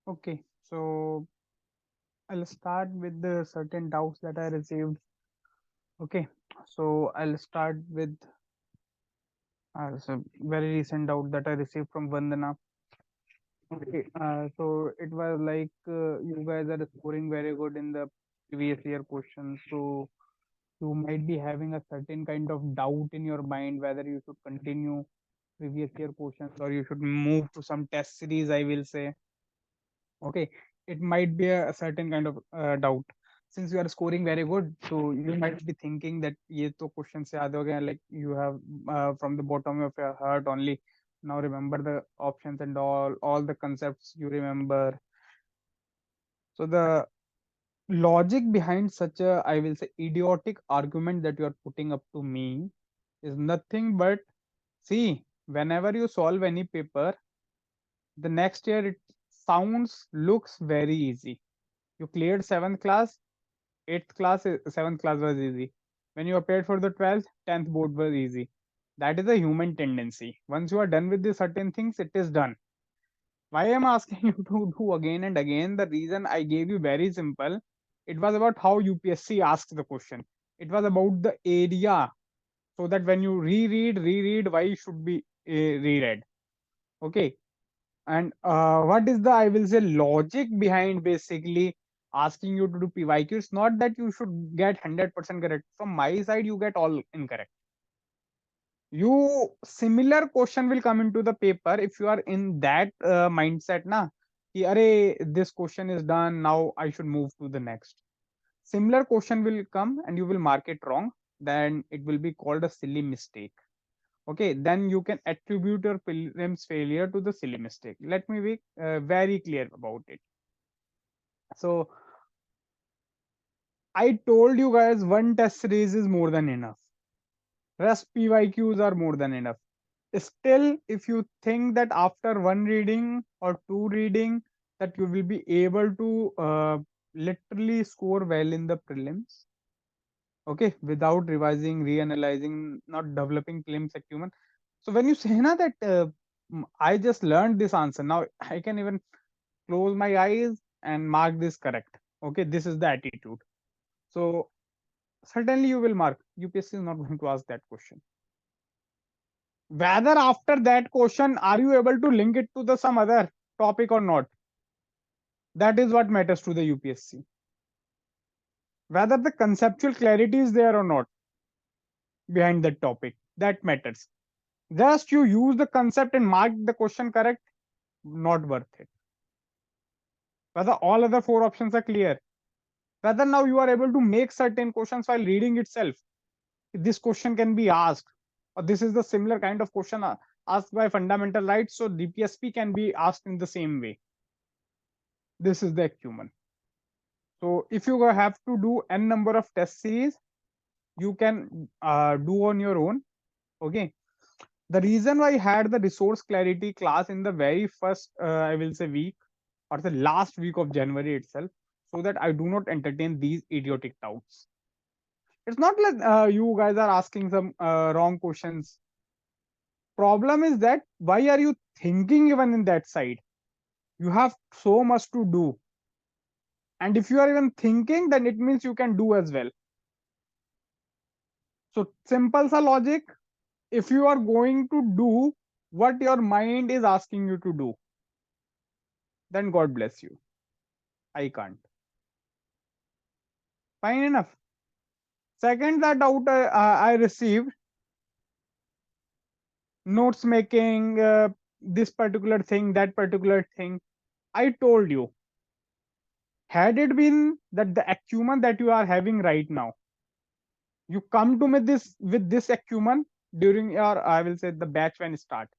Okay, so I'll start with the certain doubts that I received. Okay, so I'll start with a very recent doubt that I received from Vandana. Okay, so it was like you guys are scoring very good in the previous year questions, so you might be having a certain kind of doubt in your mind whether you should continue previous year questions or you should move to some test series, I will say. Okay, it might be a certain kind of doubt. Since you are scoring very good, so you might be thinking that ये तो question से याद हो गया, like you have from the bottom of your heart only now remember the options and all the concepts you remember. So the logic behind such a, I will say, idiotic argument that you are putting up to me is nothing but, see, whenever you solve any paper, the next year it sounds looks very easy. You cleared 7th class, 8th class, 7th class was easy. When you appeared for the 12th, 10th board was easy. That is a human tendency. Once you are done with the certain things, it is done. Why am I asking you to do again and again? The reason I gave you very simple. It was about how UPSC asks the question. It was about the area, so that when you reread, why should be reread. Okay, and what is the, I will say, logic behind basically asking you to do PYQ? It's not that you should get 100% correct. From my side, you get all incorrect. You similar question will come into the paper if you are in that mindset na कि अरे this question is done, now I should move to the next. Similar question will come and you will mark it wrong, then it will be called a silly mistake. Okay, then you can attribute your prelims failure to the silly mistake. Let me be very clear about it. So I told you guys one test series is more than enough. Rest PYQs are more than enough. Still, if you think that after one reading or two reading that you will be able to literally score well in the prelims, okay, without revising, reanalyzing, not developing prelims acumen. So when you say na that I just learned this answer, now I can even close my eyes and mark this correct. Okay, this is the attitude. So certainly you will mark. UPSC is not going to ask that question. Whether after that question are you able to link it to the some other topic or not, that is what matters to the UPSC. Whether the conceptual clarity is there or not behind that topic, that matters. Just you use the concept and mark the question correct, not worth it. Whether all other four options are clear, whether now you are able to make certain questions while reading itself, this question can be asked, or this is the similar kind of question asked by fundamental rights, so DPSP can be asked in the same way. This is the acumen. So if you have to do n number of test series, you can do on your own. Okay, the reason why I had the resource clarity class in the very first I will say week or the last week of January itself, so that I do not entertain these idiotic doubts. It's not like you guys are asking some wrong questions. Problem is that why are you thinking even in that side? You have so much to do, and if you are even thinking, then it means you can do as well. So simple sa logic. If you are going to do what your mind is asking you to do, then God bless you. I can't. Fine enough. Second, that doubt I received, notes making, this particular thing, that particular thing. I told you, had it been that the acumen that you are having right now, you come to me this with this acumen during your, I will say, the batch when start,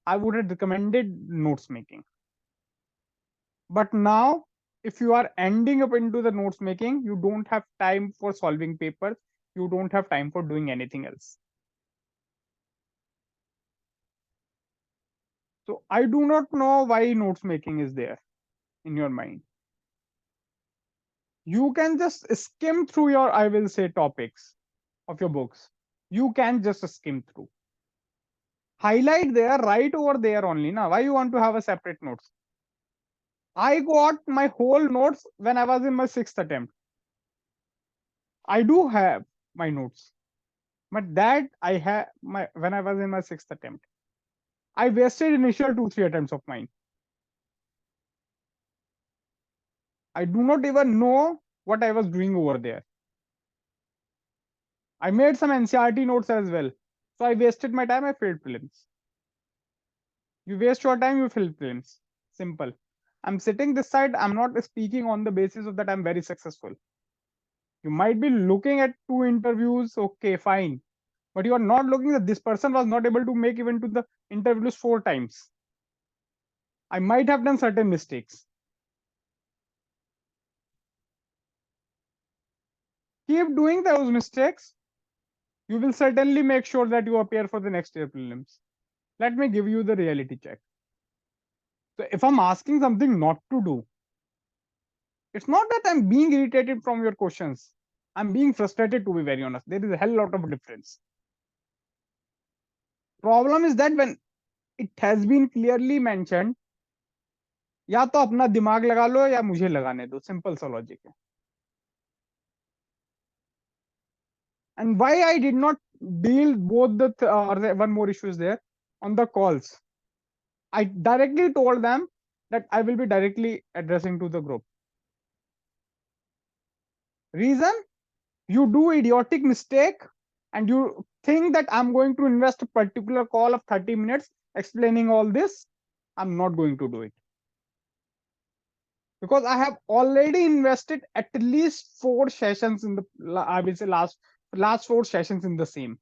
I would have recommended notes making. But now, if you are ending up into the notes making, you don't have time for solving papers, you don't have time for doing anything else. So I do not know why notes making is there in your mind. You can just skim through your, I will say, topics of your books. You can just skim through. Highlight there, right over there only. Now, why you want to have a separate notes? I got my whole notes when I was in my sixth attempt. I do have my notes, but that I had my when I was in my sixth attempt. I wasted initial 2-3 attempts of mine. I do not even know what I was doing over there. I made some NCRT notes as well. So I wasted my time, I failed prelims. You waste your time, you fail prelims. Simple. I'm sitting this side, I'm not speaking on the basis of that I'm very successful. You might be looking at 2 interviews, okay, fine. But you are not looking that this person was not able to make even to the interviews 4 times. I might have done certain mistakes. Keep doing those mistakes. You will certainly make sure that you appear for the next year prelims. Let me give you the reality check. So if I'm asking something not to do, it's not that I'm being irritated from your questions. I'm being frustrated, to be very honest. There is a hell lot of difference. Problem is that when it has been clearly mentioned, या तो अपना दिमाग लगा लो या मुझे लगाने दो, simple सा लॉजिक है. And why I did not deal both one more issue is there on the calls. I directly told them that I will be directly addressing to the group. Reason? You do idiotic mistake and you think that I'm going to invest a particular call of 30 minutes explaining all this. I'm not going to do it. Because I have already invested at least 4 sessions in the, I will say last 4 sessions in the same.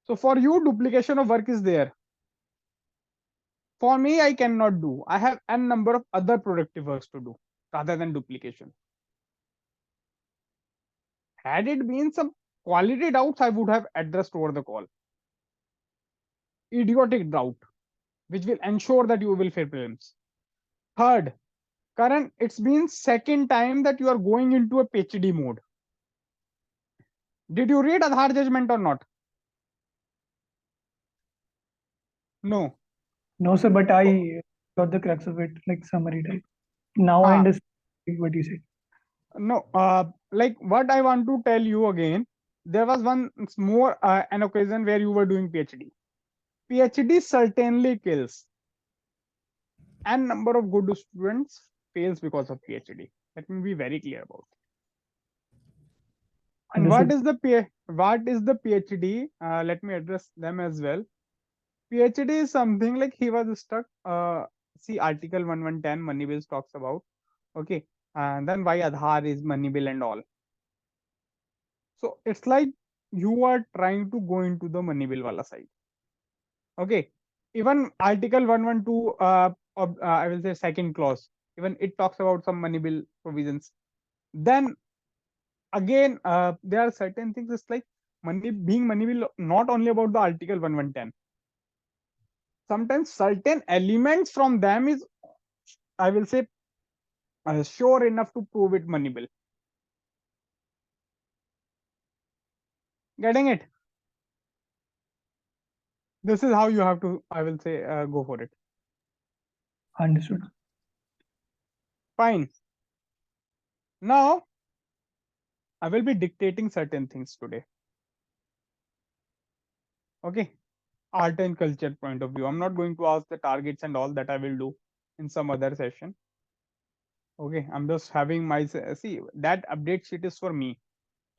So for you, duplication of work is there. For me, I cannot do. I have n number of other productive works to do rather than duplication. Had it been some quality doubts, I would have addressed over the call. Idiotic doubt, which will ensure that you will fail prelims. Third, Karan, it's been second time that you are going into a PhD mode. Did you read Aadhaar judgment or not? No. No, sir, but I got the crux of it, like summary type. Now I understand what you said. No, like what I want to tell you again, there was one more an occasion where you were doing PhD. PhD certainly kills. N number of good students fails because of PhD. Let me be very clear about it. And what is the PhD? Let me address them as well. PhD is something like he was stuck. See article 1110 money bills talks about. Okay, and then why Aadhaar is money bill and all. So it's like you are trying to go into the money bill wala side. Okay, even article 112, I will say second clause, even it talks about some money bill provisions. Then again, there are certain things. It's like money bill, not only about the article 1110. Sometimes certain elements from them is, I will say, sure enough to prove it money bill. Getting it? This is how you have to, I will say, go for it. Understood. Fine. Now, I will be dictating certain things today. Okay. Art and culture point of view. I'm not going to ask the targets and all that. I will do in some other session. Okay. I'm just having my, see, that update sheet is for me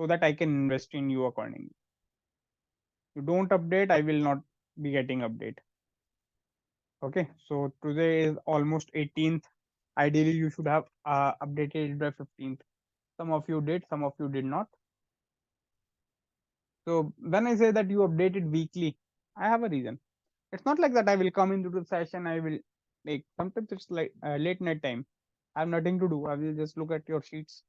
so that I can invest in you accordingly. You don't update, I will not be getting update. Okay. So today is almost 18th. Ideally, you should have updated by 15th. Some of you did, some of you did not. So when I say that you updated weekly, I have a reason. It's not like that I will come into the session, I will like sometimes it's like late night time. I have nothing to do. I will just look at your sheets.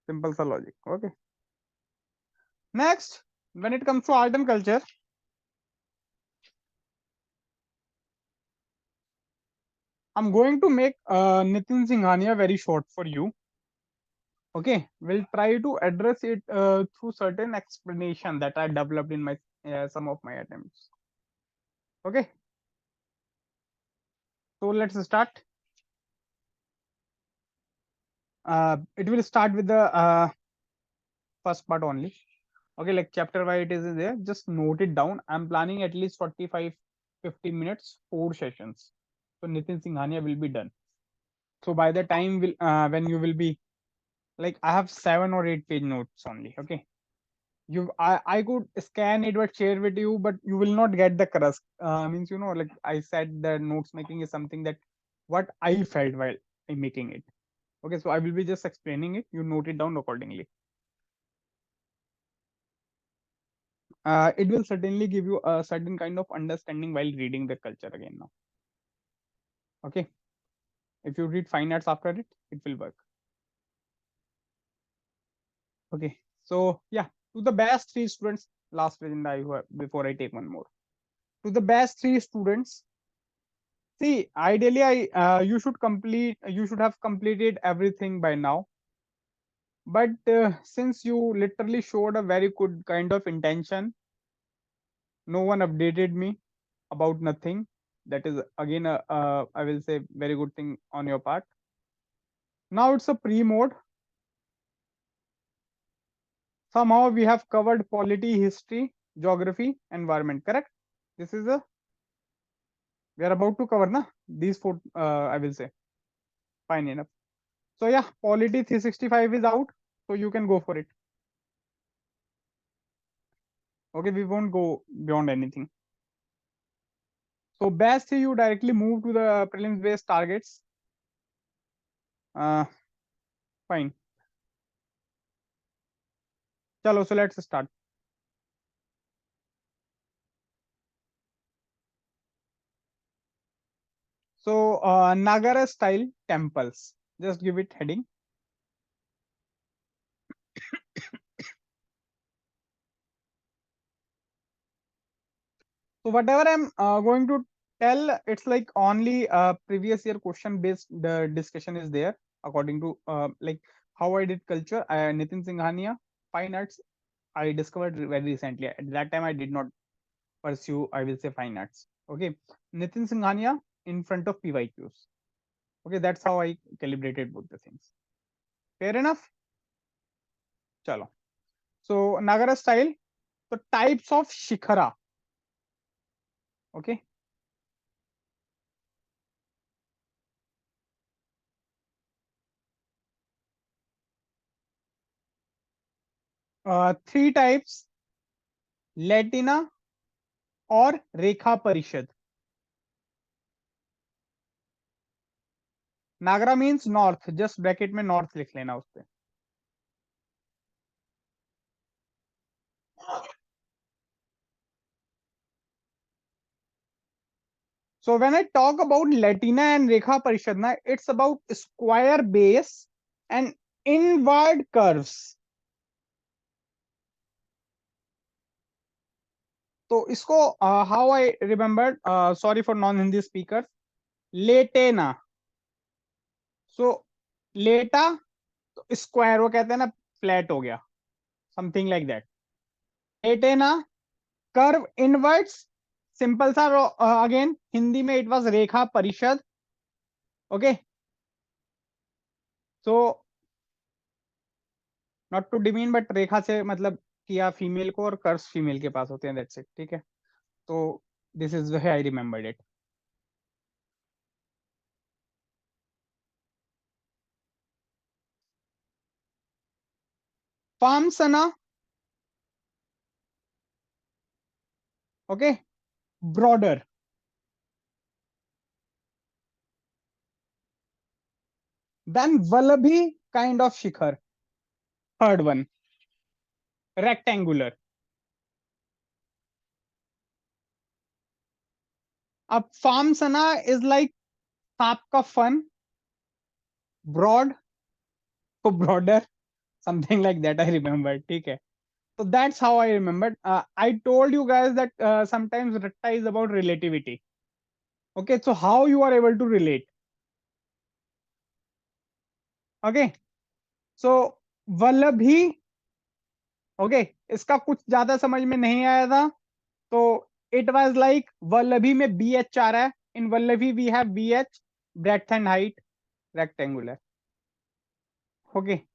Simple sa logic. Okay. Next, when it comes to art and culture, I'm going to make Nitin Singhania very short for you. Okay, we'll try to address it through certain explanation that I developed in my some of my attempts. Okay, so let's start. It will start with the first part only. Okay, like chapter why it is there, just note it down. I'm planning at least 45-50 minutes, 4 sessions. So Nitin Singhania will be done. So by the time will when you will be, like, I have 7 or 8 page notes only. Okay, I could scan it but share with you, but you will not get the crust. Means, like I said, the notes making is something that what I felt while I'm making it. Okay, so I will be just explaining it. You note it down accordingly. It will certainly give you a certain kind of understanding while reading the culture again now. Okay, if you read fine arts after it, it will work. Okay, so yeah, to the best 3 students, last present I have before I take one more. To the best 3 students, see, ideally, you should have completed everything by now. But since you literally showed a very good kind of intention, no one updated me about nothing. That is again I will say very good thing on your part. Now it's a pre mode. Somehow we have covered polity, history, geography, environment. Correct? This is a we are about to cover na these 4. I will say fine enough. So yeah, polity 365 is out, so you can go for it. Okay, we won't go beyond anything. So best you directly move to the prelims based targets. Uh, Fine. Chalo, so let's start. So Nagara style temples. Just give it heading. So whatever I'm going to tell, it's like only previous year question based. The discussion is there according to like how I did culture. Nitin Singhania, fine arts. I discovered very recently. At that time, I did not pursue, I will say, fine arts. Okay, Nitin Singhania in front of PYQs. Okay, that's how I calibrated both the things. Fair enough. Chalo. So Nagara style. So types of shikhara. Okay. 3 types: Latina और रेखा परिषद. नागरा means north, just bracket में north लिख लेना उस पे. So when I talk about Latina and Rekha Parishad, na, it's about square base and inward curves. तो इसको how I remembered, sorry for non-Hindi speakers, लेटेना. So लेटा तो स्क्वायर, वो कहते हैं ना फ्लैट हो गया, समथिंग लाइक दैट. लेटेना कर्व इनवर्ड्स, सिंपल सा. अगेन हिंदी में इट वाज रेखा परिषद. Okay, so not to demean, but रेखा से मतलब किया फीमेल को और कर्व्स फीमेल के पास होते हैं. That's it. ठीक है, तो this is way I remembered it. Phamsana. Okay, broader. Then Valabhi kind of shikhar. Third one, rectangular. अब फार्मसना इज लाइक सांप का फन, ब्रॉड तो broader, something like that I remember. ठीक है, so that's how I remembered. I told you guys that sometimes ratta is about relativity. Okay, so how you are able to relate? Okay, so Vallabhi. Okay, इसका कुछ ज्यादा समझ में नहीं आया था, तो It was like Vallabhi में BH आ रहा है. In Vallabhi we have BH, breadth and height, rectangular. Okay.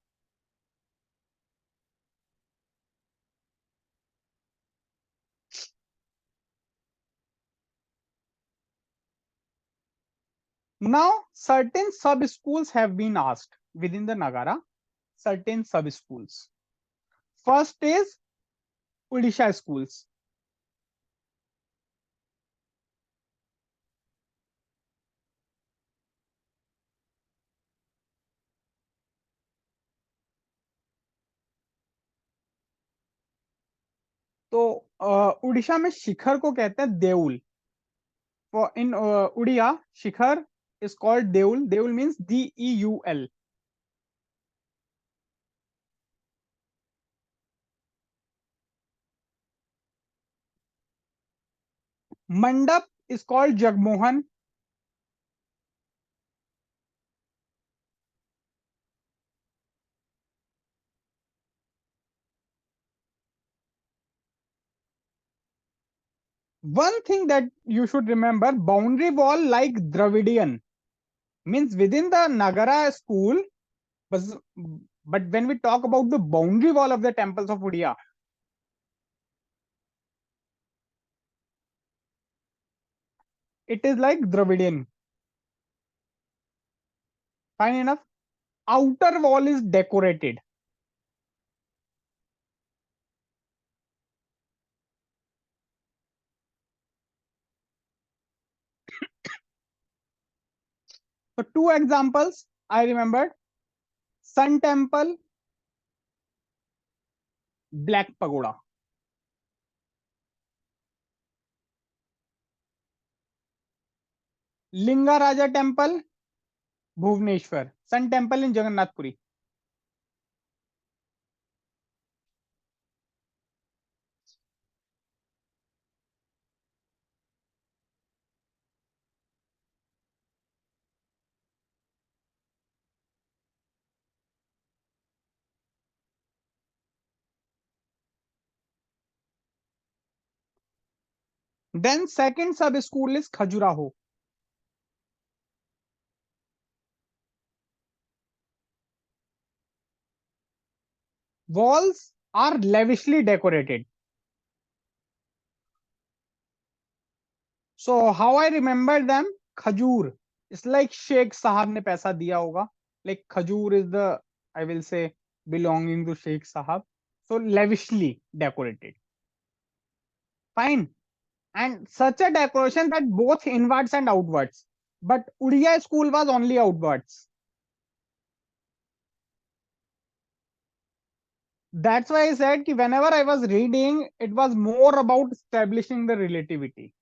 Now certain sub schools have been asked within the Nagara. Certain sub schools. First is Odisha schools. तो उड़ीसा में शिखर को कहते हैं देउल. For in Udiya, Shikhar is called Deul. Deul means Deul. Mandap is called Jagmohan. One thing that you should remember, boundary wall like Dravidian means within the Nagara school, but, but when we talk about the boundary wall of the temples of Udiya, it is like Dravidian. Fine enough. Outer wall is decorated. So two examples I remembered. Sun Temple, Black Pagoda. Lingaraja Temple, Bhubaneswar. Sun Temple in Jagannath Puri. Then second sub school is Khajuraho. Walls are lavishly decorated. So how I remember them? Khajur. It's like Sheikh Sahab ne paisa diya hoga. Like Khajur is the, I will say, belonging to Sheikh Sahab. So lavishly decorated. Fine. And such a decoration that both inwards and outwards. But Udiya school was only outwards. That's why I said that whenever I was reading, it was more about establishing the relativity.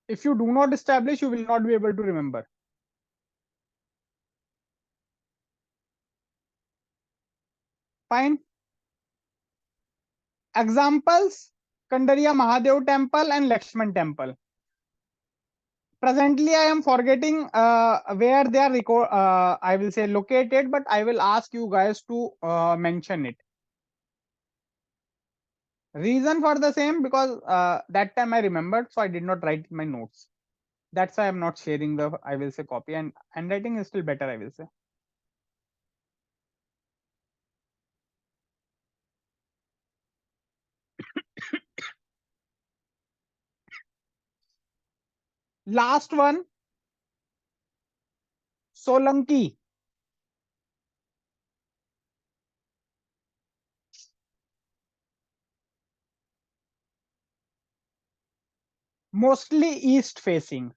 If you do not establish, you will not be able to remember. Fine. Examples: Kandaria Mahadev temple and Lakshman temple. Presently, I am forgetting where they are I will say located, but I will ask you guys to mention it. Reason for the same, because that time I remembered, so I did not write my notes. That's why I'm not sharing the, I will say, copy, and handwriting is still better, I will say. Last one, Solanki. Mostly east facing.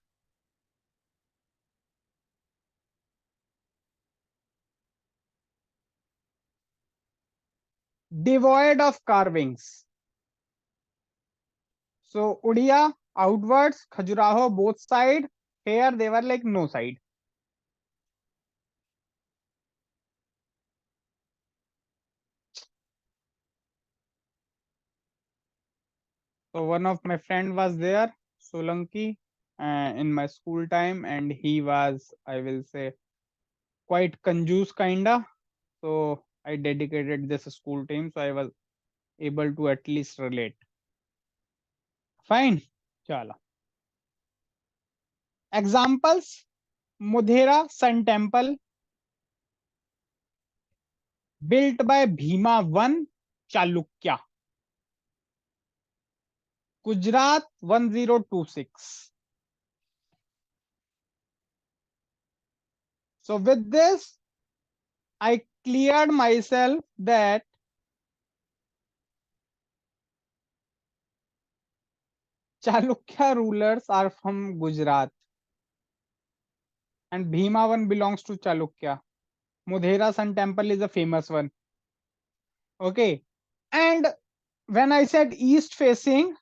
Devoid of carvings. So Udiya outwards, Khajuraho both side. Here they were like no side. So one of my friend was there, Solanki, in my school time, and he was, I will say, quite conjuice kinda. So I dedicated this school team, so I was able to at least relate. Fine. Chala. Examples: Modhera Sun Temple, built by Bhima I Chalukya, Gujarat 1026. So with this, I cleared myself that Chalukya rulers are from Gujarat and Bhima one belongs to Chalukya. Modhera Sun Temple is a famous one. Okay. And when I said east facing,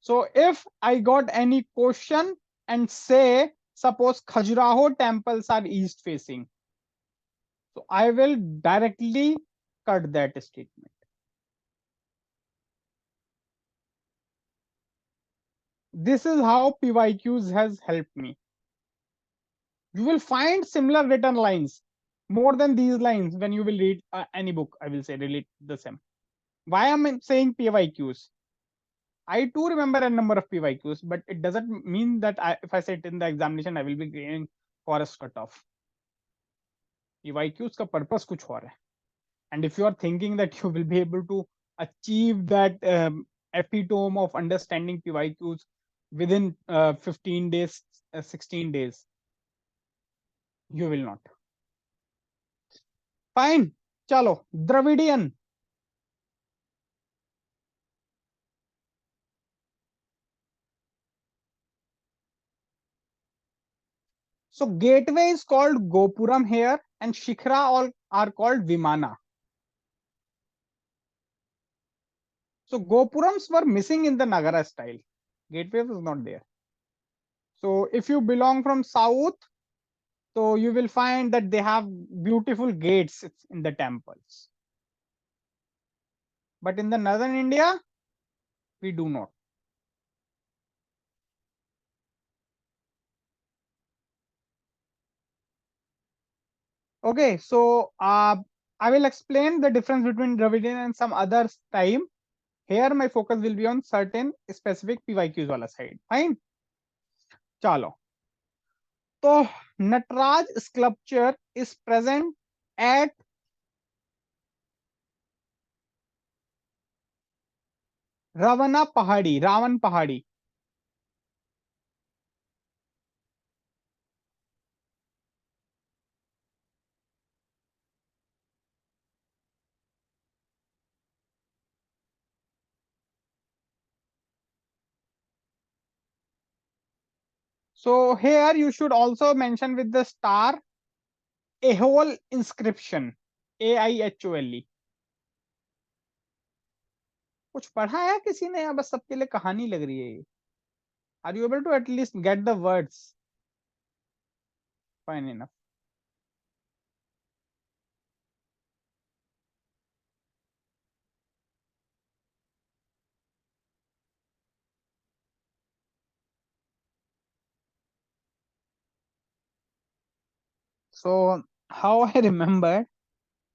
so if I got any question and say, suppose Khajuraho temples are east facing, so I will directly cut that statement. This is how PYQs has helped me. You will find similar written lines, more than these lines, when you will read any book. I will say relate the same. Why am I saying PYQs? I too remember a number of PYQs, but it doesn't mean that if I sit in the examination, I will be getting forest cutoff. PYQs का purpose कुछ और है. And if you are thinking that you will be able to achieve that epitome of understanding PYQs within 15 days, 16 days, you will not. Fine. Chalo. Dravidian. So gateway is called Gopuram here, and Shikhra all are called Vimana. So Gopurams were missing in the Nagara style. Gateway was not there. So if you belong from south, so you will find that they have beautiful gates in the temples. But in the northern India, we do not. Okay, so I will explain the difference between Dravidian and some other time. Here my focus will be on certain specific PYQs wala side. Fine. Chalo. So Nataraj sculpture is present at Ravan Pahadi. So here you should also mention with the star Ahol inscription. AIHOLE. कुछ पढ़ा है किसी ने या बस सबके लिए कहानी लग रही है ये? Are you able to at least get the words? Fine enough. So how I remember,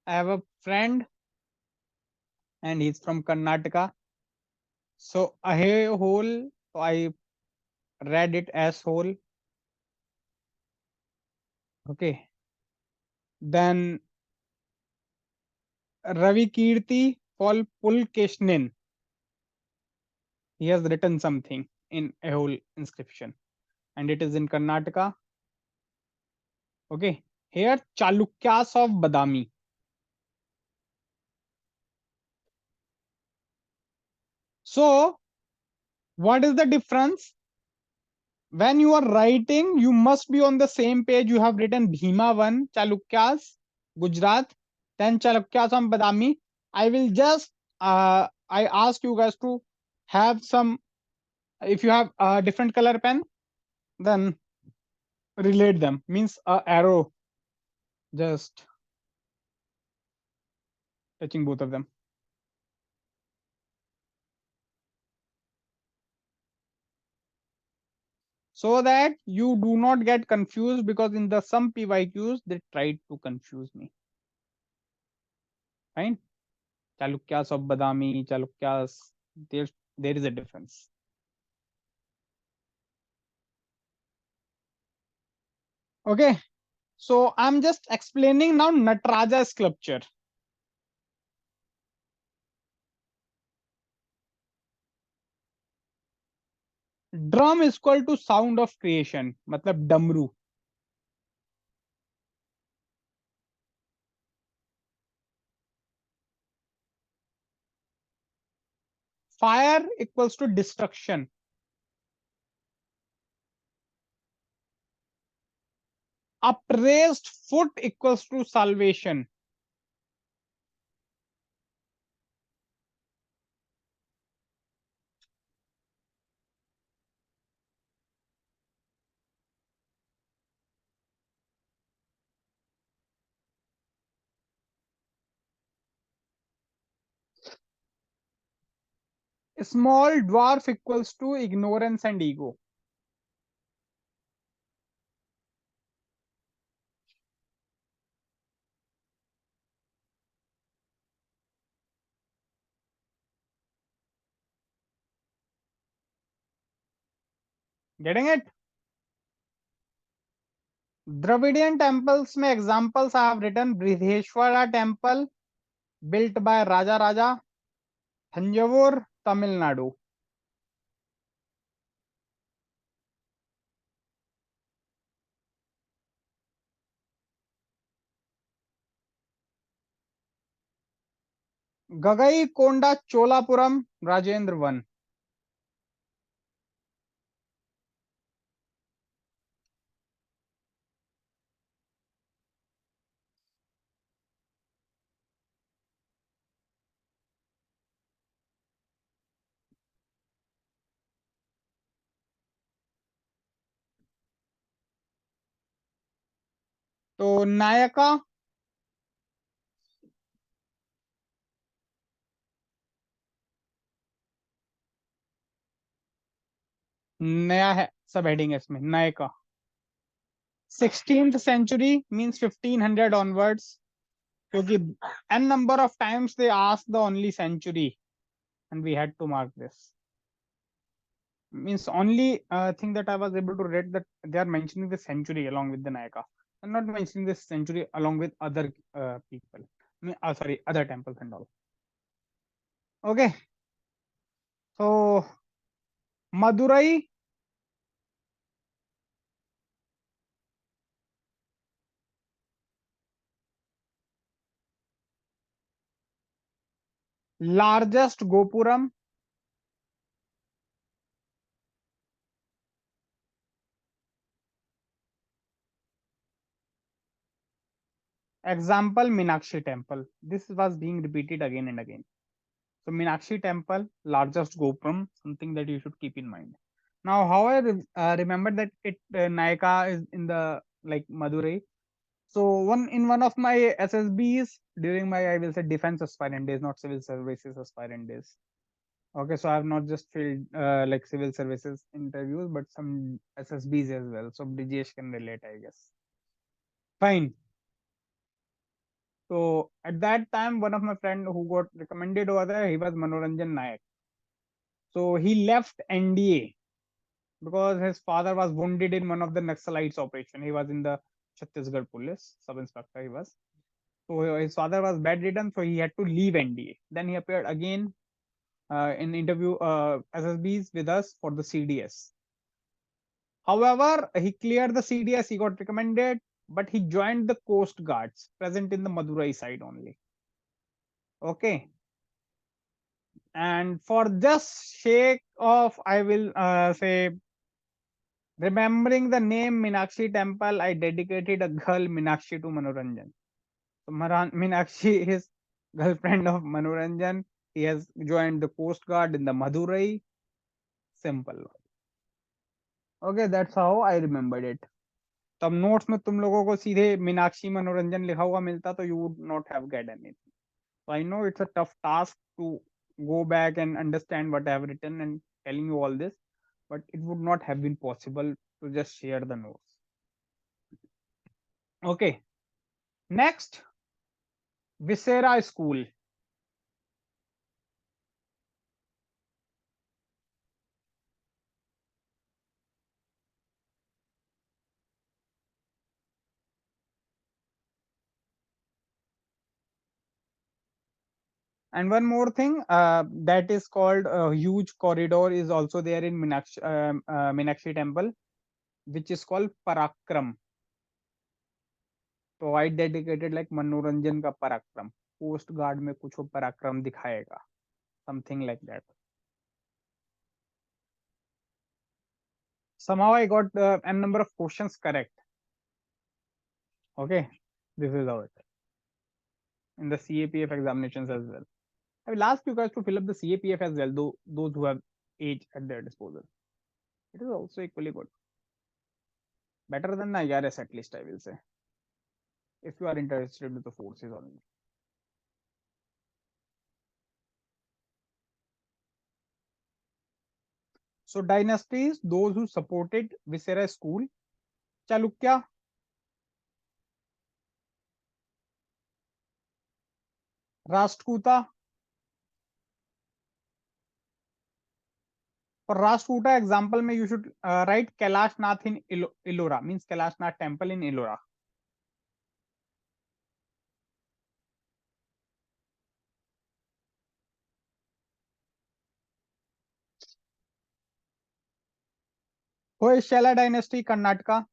I have a friend and he's from Karnataka. So Ahole, so I read it as whole. Okay. Then Ravi Kirti for Pulkeshnin. He has written something in Ahole inscription and it is in Karnataka. Okay. Here Chalukyas of Badami. So what is the difference? When you are writing, you must be on the same page. You have written Bhima 1, Chalukyas, Gujarat, then Chalukyas on Badami. I will just, I ask you guys to have some, if you have a different color pen, then relate them. Means arrow, just touching both of them. So that you do not get confused, because in the some PYQs, they tried to confuse me. Fine. Chalukyas of Badami, Chalukyas, there is a difference. Okay, so I'm just explaining now Nataraja sculpture. Drum is equal to sound of creation, matlab damru. Fire equals to destruction. Upraised foot equals to salvation. Small dwarf equals to ignorance and ego. Getting it? Dravidian temples में examples I have written Briheshwara temple built by Raja Raja, Thanjavur, Tamil Nadu. Gagai Konda Cholapuram, Rajendra Van. तो नायका नया है, सब heading है इसमें Nykaa. 16th century means 1500 onwards, क्योंकि n number of times they asked the only century and we had to mark this. Means only thing that I was able to read that they are mentioning the century along with the Nayaka and not mentioning this century along with other people. I mean, sorry, other temples and all. Okay, so Madurai, largest Gopuram. Example, Meenakshi temple. This was being repeated again and again. So Meenakshi temple, largest Gopuram, something that you should keep in mind. Now, how I remember that it Nayaka is in the like Madurai. So one of my SSBs during my, I will say, defense aspirant days, not civil services aspirant days. Okay, so I have not just filled like civil services interviews, but some SSBs as well. So Brijesh can relate, I guess. Fine. So at that time, one of my friend who got recommended over there, he was Manoranjan Nayak. So he left NDA because his father was wounded in one of the Naxalites operation. He was in the Chhattisgarh police, sub inspector he was. So his father was bedridden, so he had to leave NDA. Then he appeared again in interview SSBs with us for the CDS. However, he cleared the CDS, he got recommended, but he joined the Coast Guards present in the Madurai side only. Okay. And for just sake of, I will say, remembering the name Meenakshi temple, I dedicated a girl Meenakshi to Manoranjan. So Meenakshi is girlfriend of Manoranjan. He has joined the Coast Guard in the Madurai. Simple. Okay, that's how I remembered it. तब notes में तुम लोगों को सीधे मीनाक्षी मनोरंजन लिखा हुआ मिलता तो you would not have get anything. So I know it's a tough task to go back and understand what I have written and telling you all this, but it would not have been possible to just share the notes. Okay, next, Visera School. And one more thing, that is called a huge corridor is also there in Meenakshi temple, which is called Parakram. तो आई dedicated like मनोरंजन का पराक्रम, coast guard में कुछ पराक्रम दिखाएगा, something like that. Somehow I got n number of questions correct. Okay, this is how it in the CAPF examinations as well. I will ask you guys to fill up the CAPF as well, though those who have age at their disposal. It is also equally good, better than the IRS at least, I will say, if you are interested with the forces only. So dynasties, those who supported Viserai school, Chalukya, Rashtrakuta. For Rashtrakuta example, mein you should write Kailash Nath in Ellora, means Kailash Nath temple in Ellora. Hoysala dynasty, Karnataka.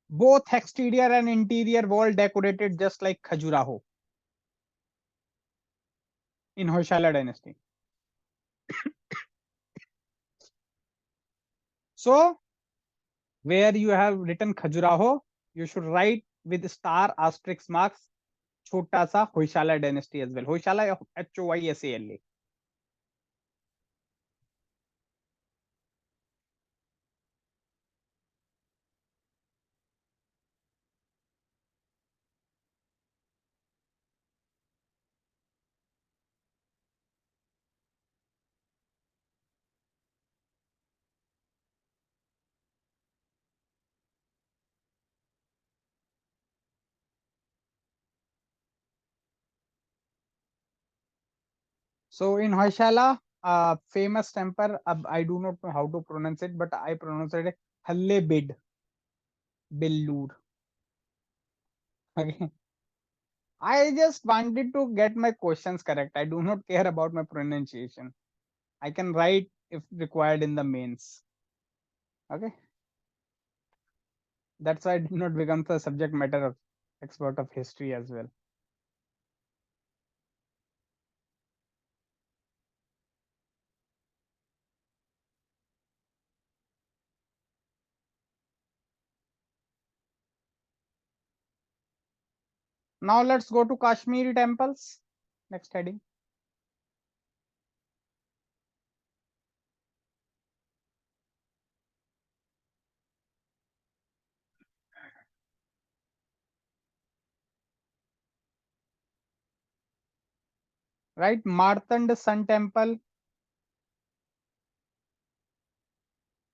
Both exterior and interior wall decorated just like Khajuraho in Hoysala dynasty. So where you have written Khajuraho, you should write with star asterisk marks Chota sa Hoysala dynasty as well. Hoysala, Hoysala. So in Hoysala, famous temple, I do not know how to pronounce it, but I pronounce it Halle Bid Bellur. Okay. I just wanted to get my questions correct. I do not care about my pronunciation. I can write if required in the mains. Okay. That's why I did not become the subject matter of expert of history as well. Now let's go to Kashmiri temples. Next heading. Right, Martand Sun Temple,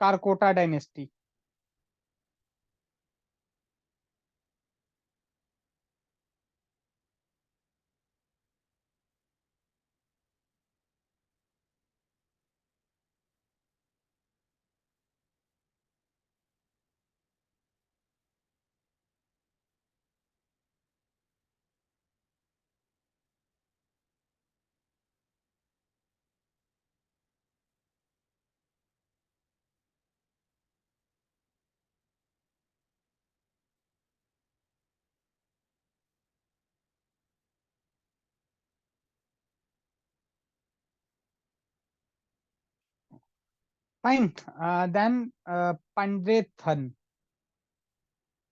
Karkota Dynasty. Fine. Then Pandrethan.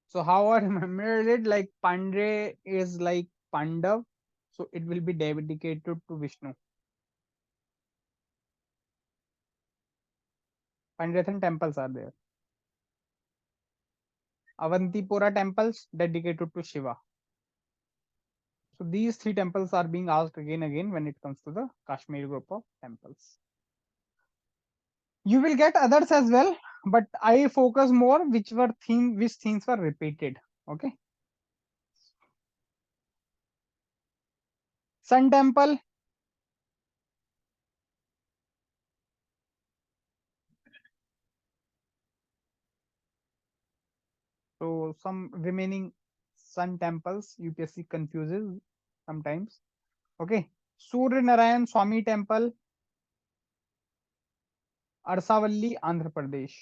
So how I remember it, like Pandre is like Pandav, so it will be dedicated to Vishnu. Pandrethan temples are there. Avantipura temples dedicated to Shiva. So these three temples are being asked again and again when it comes to the Kashmir group of temples. You will get others as well, but I focus more which themes were repeated. Okay. Sun temple. some remaining sun temples UPSC confuses sometimes. Okay. Surya Narayan Swami Temple, Arsavalli, Andhra Pradesh.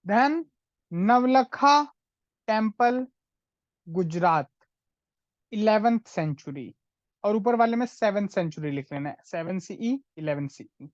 Then Navlakha Temple, Gujarat, 11th century. और ऊपर वाले में 7th century लिख लेना है, 7 CE 11 CE.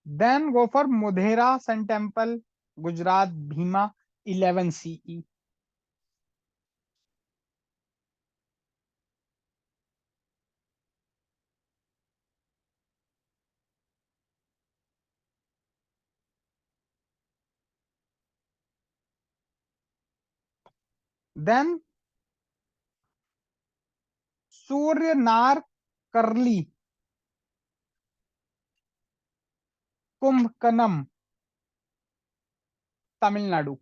Then go for Modhera Sun Temple, Gujarat, Bhima, 11 CE. Then Suryanar Karli, Kumbhkanam, Tamil Nadu,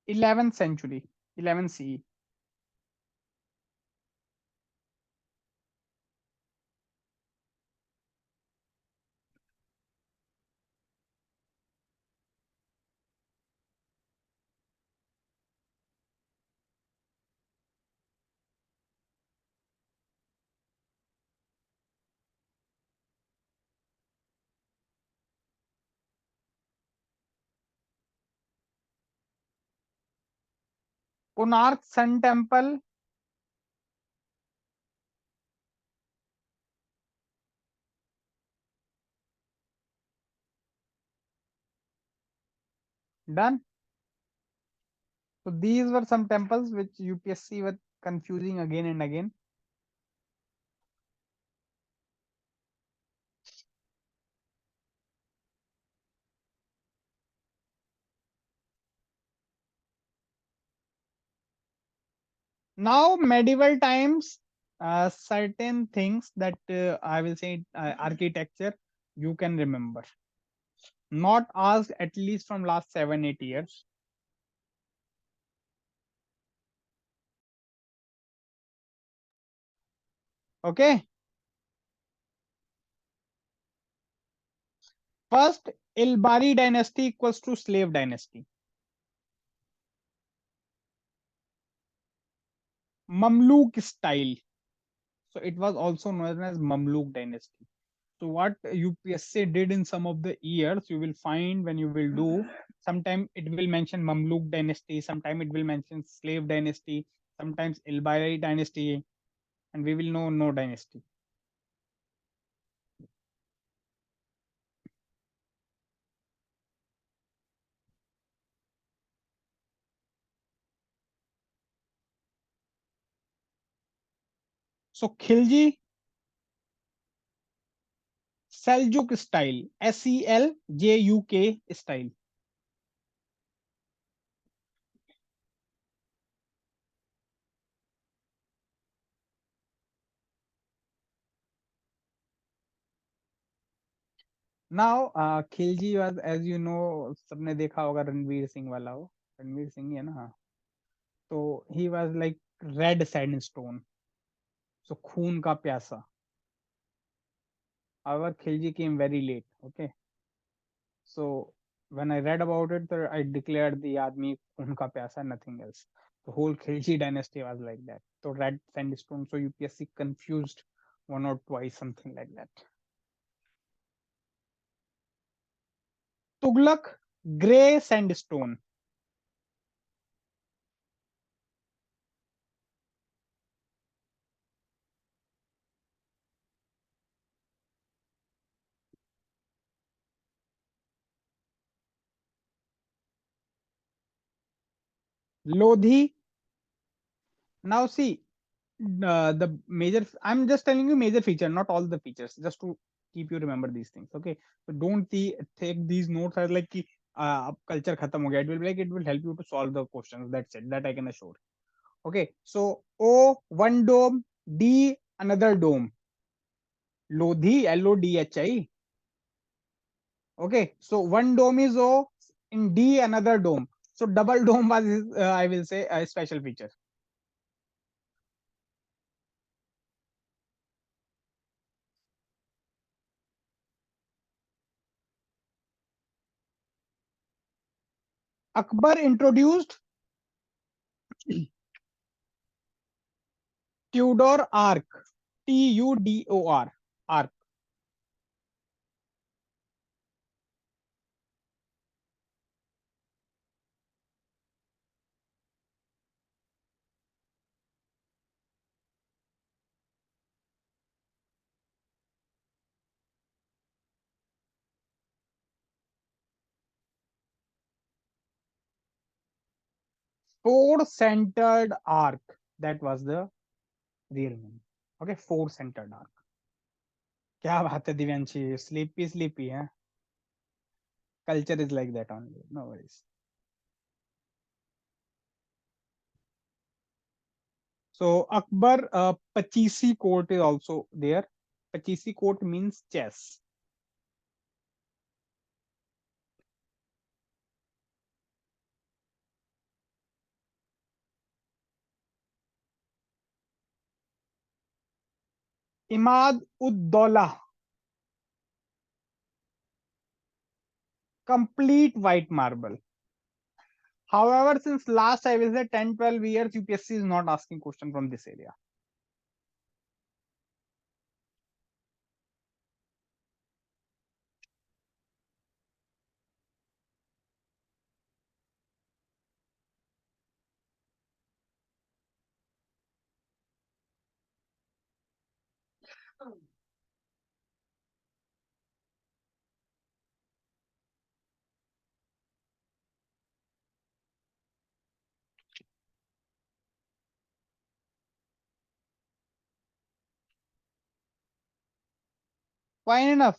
11th century, 11 CE. Konark Sun Temple, done. So these were some temples which UPSC were confusing again and again. Now medieval times, certain things that I will say architecture you can remember, not asked at least from last 7 8 years. Okay. First, Ilbari dynasty equals to slave dynasty. Mamluk style, so it was also known as Mamluk dynasty. So what UPSC did in some of the years, you will find when you will do, sometime it will mention Mamluk dynasty, sometime it will mention slave dynasty, sometimes Ilbari dynasty, and we will know no dynasty. So Khilji, Seljuk style, SELJUK style. Now Khilji was, as you know, सबने देखा होगा रणवीर सिंह वाला हो, रणवीर सिंह ही है ना, हाँ. तो he was like red sandstone, so खून का प्यासा. However, Khilji came very late. Okay, so when I read about it, I declared the आदमी खून का प्यासा, nothing else. The whole Khilji dynasty was like that. So red sandstone. So UPSC confused one or twice, something like that. Tughlaq, grey sandstone. Lodhi. Now see, the major. I'm just telling you major feature, not all the features, just to keep you remember these things. Okay, so don't take these notes as like कि अब culture खत्म हो गया. It will be like it will help you to solve the questions. That's it. That I can assure. Okay, so O one dome, D another dome. Lodhi, Lodhi. Okay, so one dome is O, in D another dome. So double dome was I will say a special feature. Akbar introduced Tudor arc. Tudor arc. Four centered arc. That was the real name. Okay, four centered arc. क्या बात है Divyanshi, sleepy है. Culture is like that only. No worries. So Akbar Pachisi court is also there. Pachisi court means chess. Imad Ud-Daulah, complete white marble. However, since last I will say 10-12 years, UPSC is not asking question from this area. Fine enough.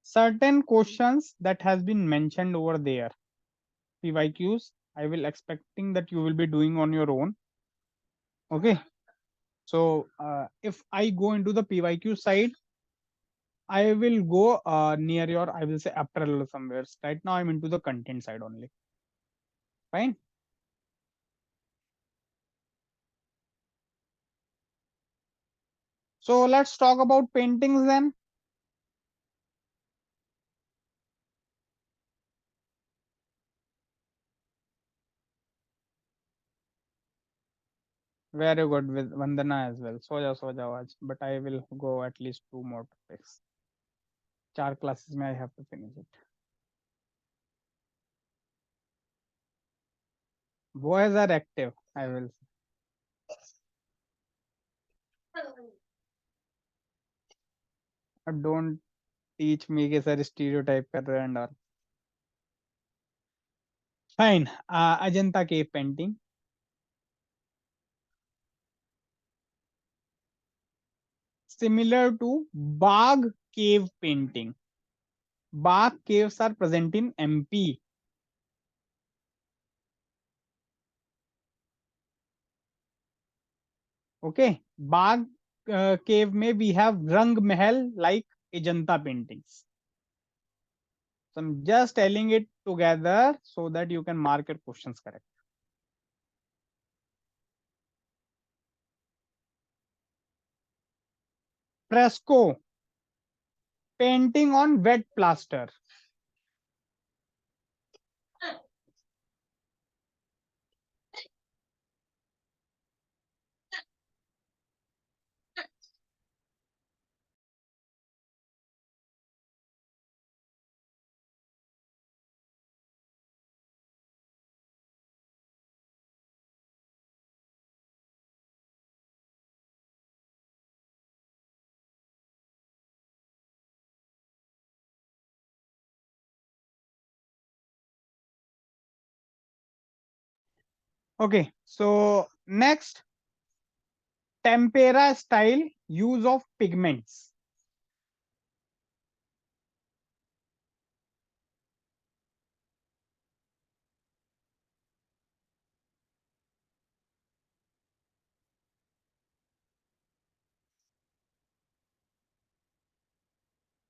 Certain questions that has been mentioned over there, PYQs, I will expecting that you will be doing on your own. Okay. So if I go into the PYQ side, I will go near your, I will say April somewhere. Right now I'm into the content side only. Fine. So let's talk about paintings then. Very good with Vandana as well. सो जाओ आज. But I will go at least 2 more topics. 4 classes में I have to finish it. Boys are active. I will. Don't teach me कि sir stereotype कर रहे हैं and all. Fine. Ajanta cave painting. Similar to Bagh cave painting. Bagh caves are present in MP. Okay. Bagh cave में we have Rang Mahal like Ajanta paintings. So I'm just telling it together so that you can mark your questions correct. Fresco, painting on wet plaster. Okay, so next, tempera style use of pigments.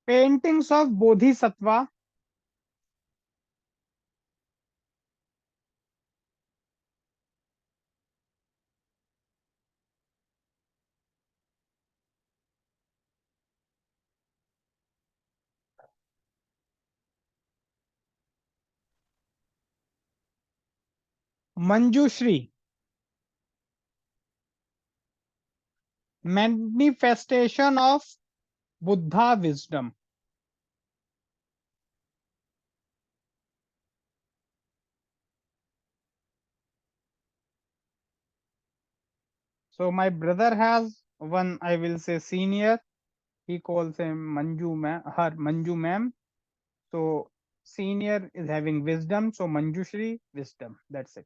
Paintings of Bodhisattva. Manjushri, manifestation of Buddha wisdom. So my brother has one, I will say senior. He calls him Manju ma'am, her Manju ma'am. So senior is having wisdom. So Manjushri, wisdom. That's it.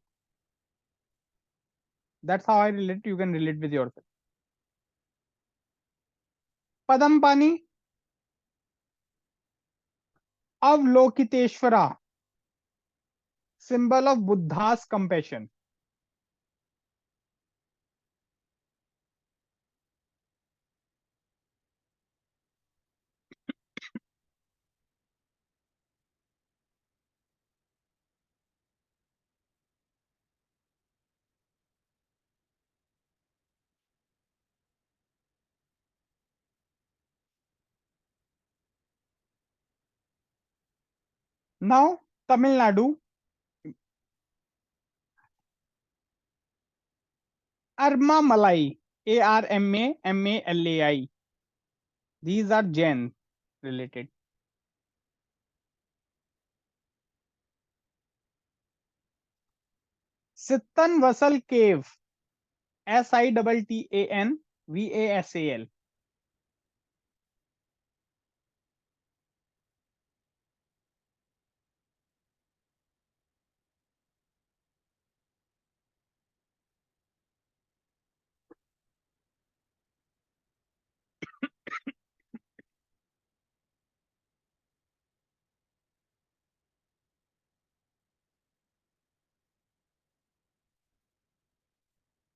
That's how I relate. You can relate with yourself. Padampani, Avlokiteshvara, symbol of Buddha's compassion. Now, Tamil Nadu, Arma Malai, Arma Malai. These are Jain related. Sittan Vasal Cave, Sittan Vasal.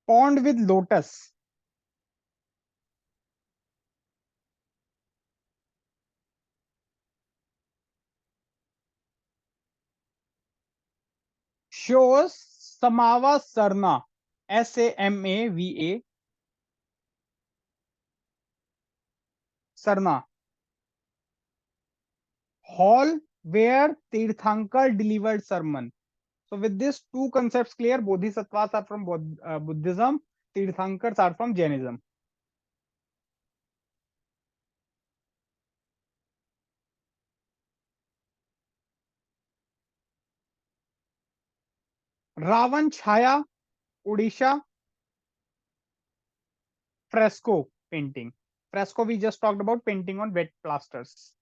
Pond with lotus, shows Samava Sarna, Samava, Sarna, hall where Tirthankar delivered sermon. So with these two concepts clear, Bodhisattvas are from Buddhism, Tirthankars are from Jainism. Ravan Chhaya, Odisha, fresco painting. Fresco we just talked about, painting on wet plasters.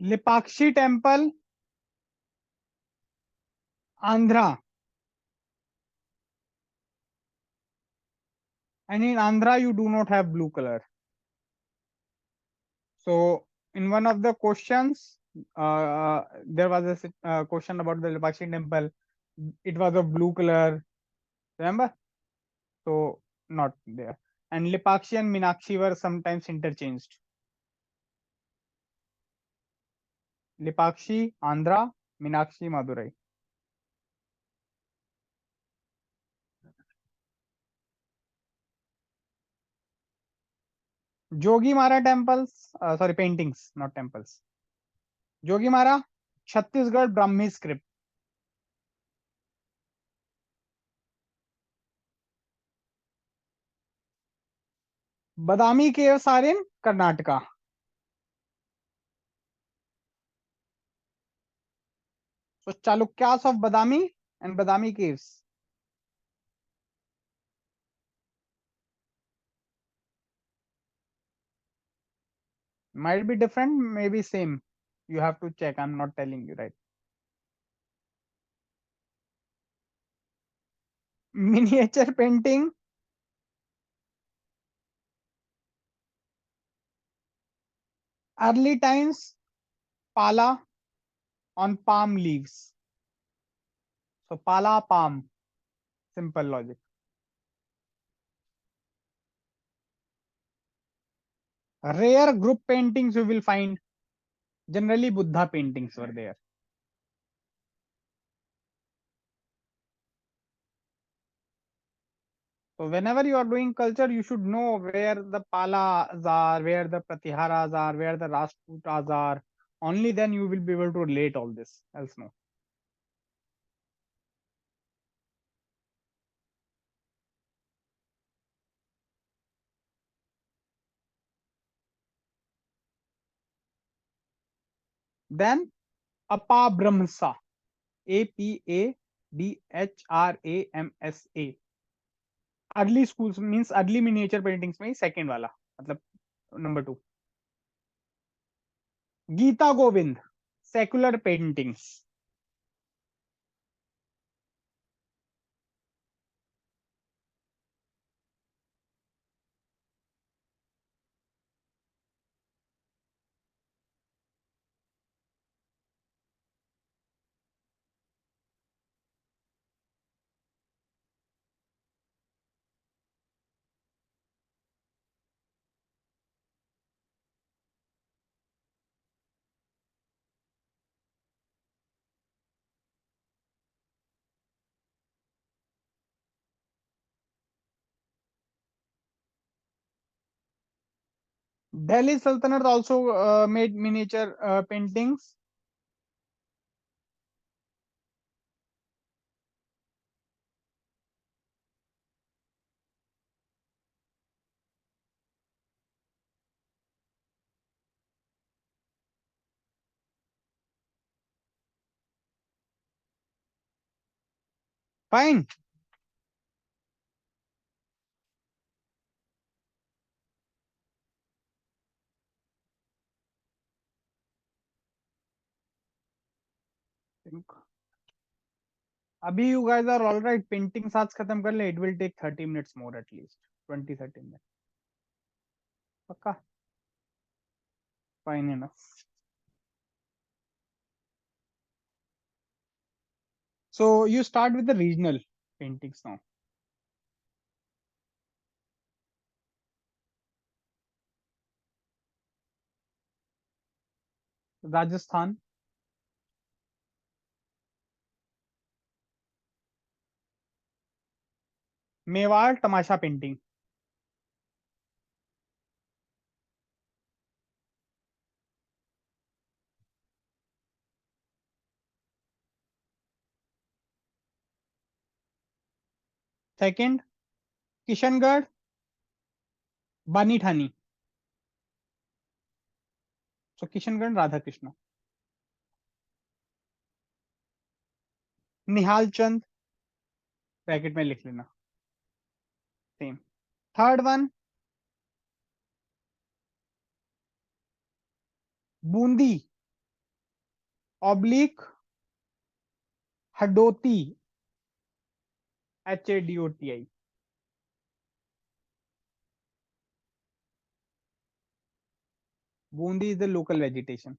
Lipakshi temple, Andhra. And in Andhra, you do not have blue color. So in one of the questions, there was a question about the Lipakshi temple. It was of blue color. Remember? So not there. And Lipakshi and Minakshi were sometimes interchanged. Lipakshi, Andhra, Minakshi, Madurai. Jogimara temples, sorry, paintings, not temples. Jogimara, Chhattisgarh Brahmi script. Badami caves are in Karnataka. So Chalukyas of Badami and Badami caves. Might be different, maybe same. You have to check. I'm not telling you, right? Miniature painting, early times, pala on palm leaves. So pala palm, simple logic. Rare group paintings you will find. Generally, Buddha paintings were there. So whenever you are doing culture, you should know where the palas are, where the pratiharas are, where the Rajputas are. Only then you will be able to relate all this. Else no. Then Apabramsa, Apabdhramsa. Early schools means early miniature paintings में second वाला मतलब number 2. Geeta Govind, secular paintings. Delhi Sultanate also made miniature paintings. Fine. Think. अभी you guys are all right. Paintings आज खत्म कर ले. It will take 30 minutes more at least. 20-30 minutes. पक्का? Fine enough. So you start with the regional paintings now. Rajasthan, Mewar Tamasha painting. Second, Kishangarh, Bani Thani. So Kishangarh, Radha Krishna. Nihal Chand, bracket में लिख लेना. Same. Third one, Bundi oblique Hadoti, Hadoti. Bundi is the local vegetation.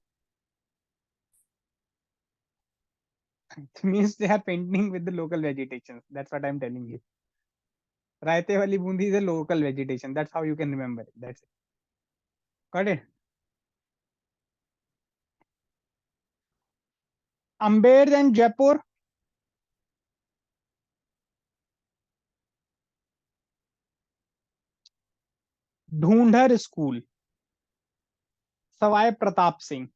It means they are painting with the local vegetation. That's what I'm telling you. Raite wali bundi is a local vegetation. That's how you can remember it. That's it. Got it? Amber and Jaipur, Dhundhar School, Savai Pratap Singh,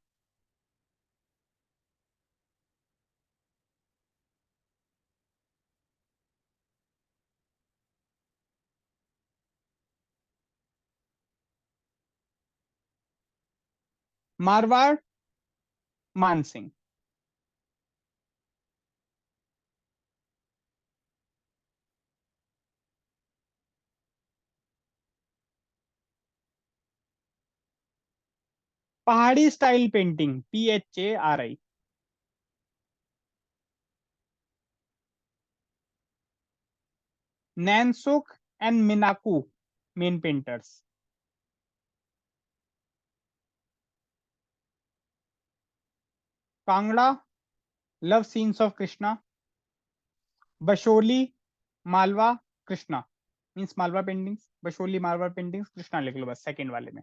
Marwar, Man Singh. Pahari style painting, PHARI. Nainsukh and Manaku main painters. Kangra, love scenes of Krishna. Basohli, Malwa, Krishna. Means Malwa paintings, Basohli Malwa paintings, Krishna लिख लो बस second वाले में.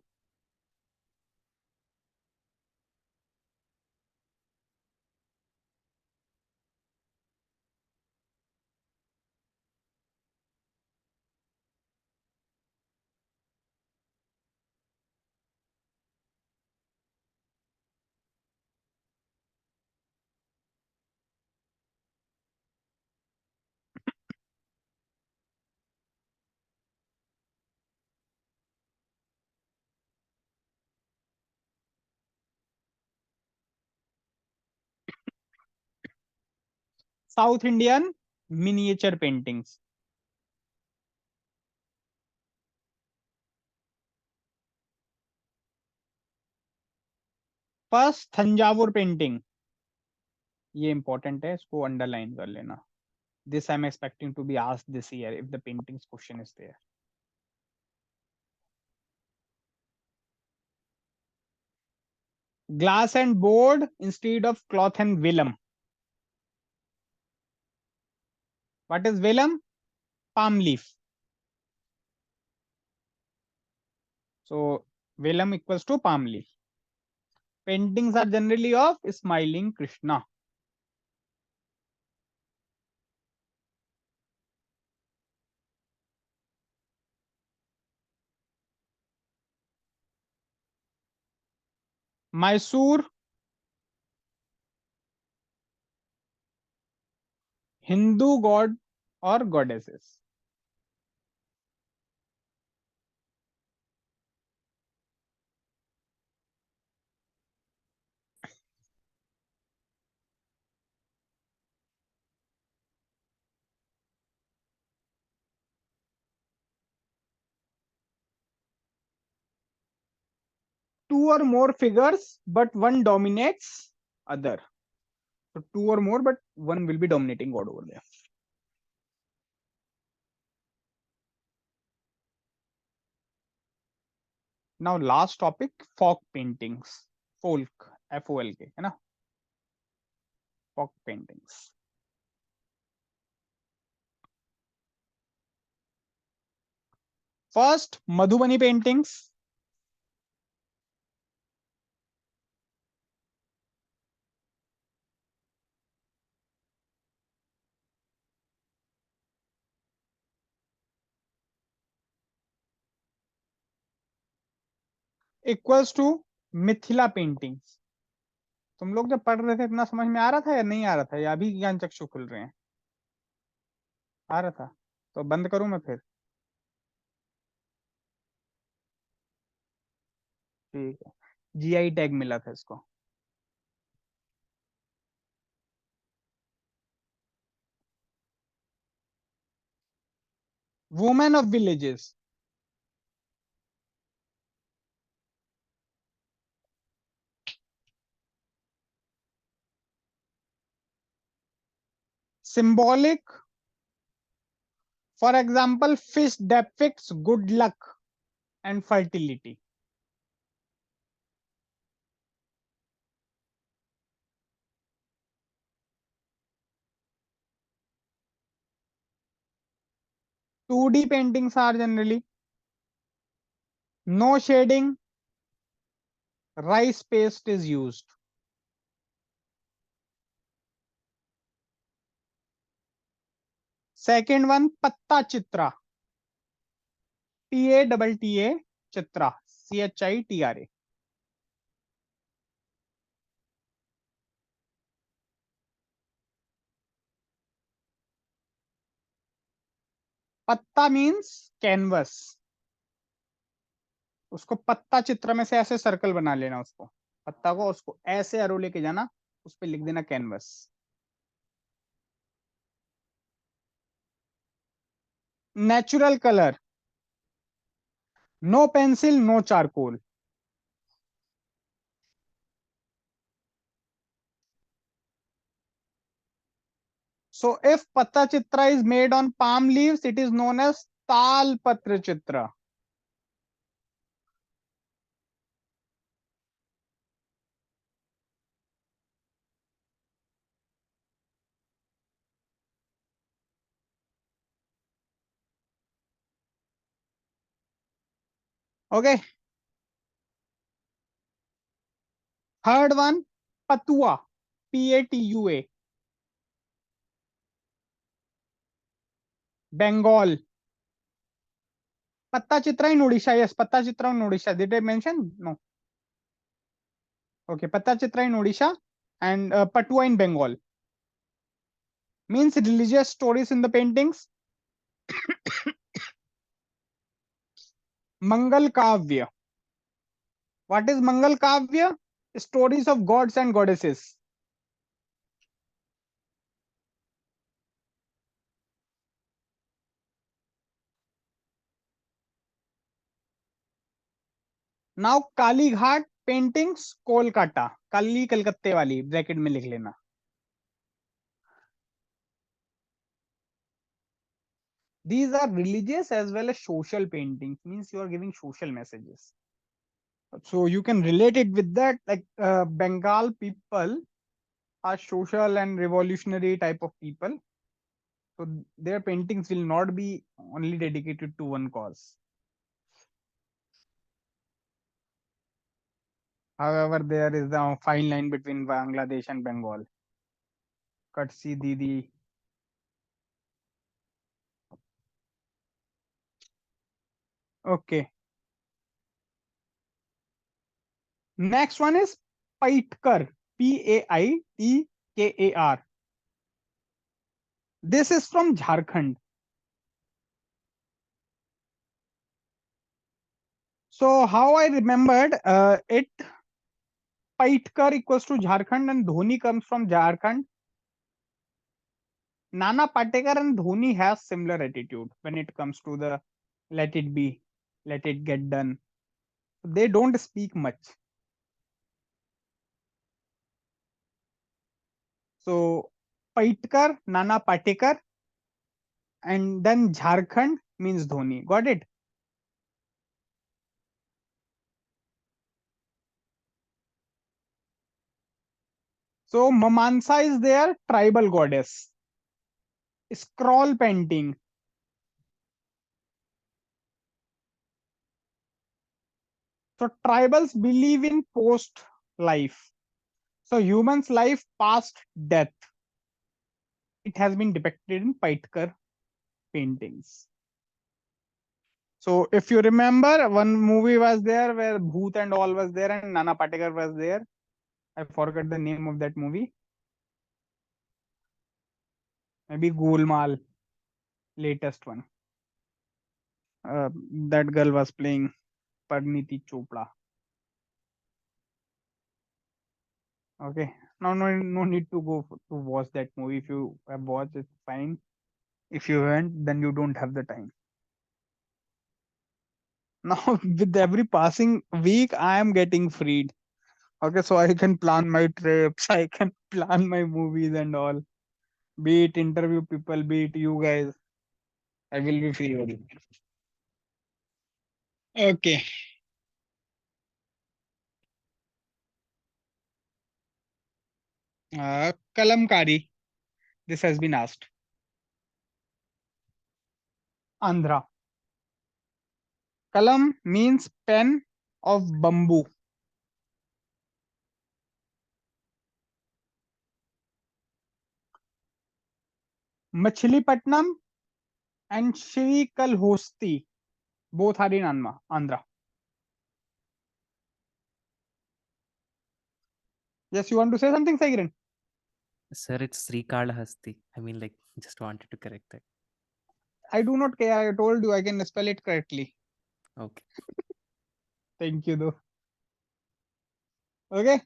South Indian miniature paintings. First Thanjavur painting. ये important है, इसको underline कर लेना. This I am expecting to be asked this year if the paintings question is there. Glass and board instead of cloth and Welham. What is vellum? palm leaf. So vellum equals to palm leaf. Paintings are generally of smiling Krishna. Mysore, Hindu god or goddesses. Two or more figures, but one dominates other. So two or more, but one will be dominating god over there. Now last topic, folk paintings. Folk, FOLK, है ना? Folk paintings. First, Madhubani paintings. Equals to Mithila paintings. तुम लोग जब पढ़ रहे थे इतना समझ में आ रहा था या नहीं आ रहा था, या अभी ज्ञान चक्षु खुल रहे हैं? आ रहा था. तो बंद करूं मैं फिर? ठीक है. GI टैग मिला था इसको. Women of villages. Symbolic. For example fish depicts good luck and fertility. Two D paintings are generally no shading, rice paste is used. Second one, Patta Chitra. PATTA Chitra, CHITRA. Patta means canvas. उसको पत्ता चित्र में से ऐसे circle बना लेना, उसको पत्ता को, उसको ऐसे एरो लेके जाना, उस पर लिख देना canvas. Natural colour. No pencil, no charcoal. So if patta chitra is made on palm leaves, it is known as tal patra chitra. Okay. Third one, patua, Patua, Bengal. Patta chitra in Odisha. Yes, patta chitra in Odisha. Did I mention? No. Okay, patta chitra in Odisha and patua in Bengal. Means religious stories in the paintings. Mangal Kavya. What is Mangal Kavya? Stories of gods and goddesses. Now Kalighat paintings Kolkata, Kali कलकत्ते वाली bracket में लिख लेना. These are religious as well as social paintings, means you are giving social messages. So you can relate it with that, like Bengal people are social and revolutionary type of people. So their paintings will not be only dedicated to one cause. However, there is a fine line between Bangladesh and Bengal. Katsi Didi. Okay. Next one is Paitkar. Paitkar. This is from Jharkhand. So how I remembered it, Paitkar equals to Jharkhand and Dhoni comes from Jharkhand. Nana Patekar and Dhoni has similar attitude when it comes to the let it be, let it get done. They don't speak much. So Paitkar, Nana Patekar, and then Jharkhand means Dhoni. Got it? So Mamansa is their tribal goddess. Scroll painting. So tribals believe in post life. So humans' life past death. It has been depicted in Paitkar paintings. So if you remember, one movie was there where Bhoot and all was there and Nana Patekar was there. I forgot the name of that movie. Maybe Golmaal, latest one. That girl was playing Parniti Chopra. Okay. Now no need to go to watch that movie. If you have watched, it's fine. If you haven't, then you don't have the time. Now with every passing week, I am getting freed. Okay, so I can plan my trips, I can plan my movies and all. Be it interview people, be it you guys, I will be free only. Okay. Kalamkari. This has been asked. Andhra. Kalam means pen of bamboo. Machilipatnam and Srikalhosti. Both are in Andhra. Yes, you want to say something, Saikiran? Sir, it's Srikalahasti. I mean, like, just wanted to correct that. I do not care. I told you I can spell it correctly. Okay. Thank you, though. Okay.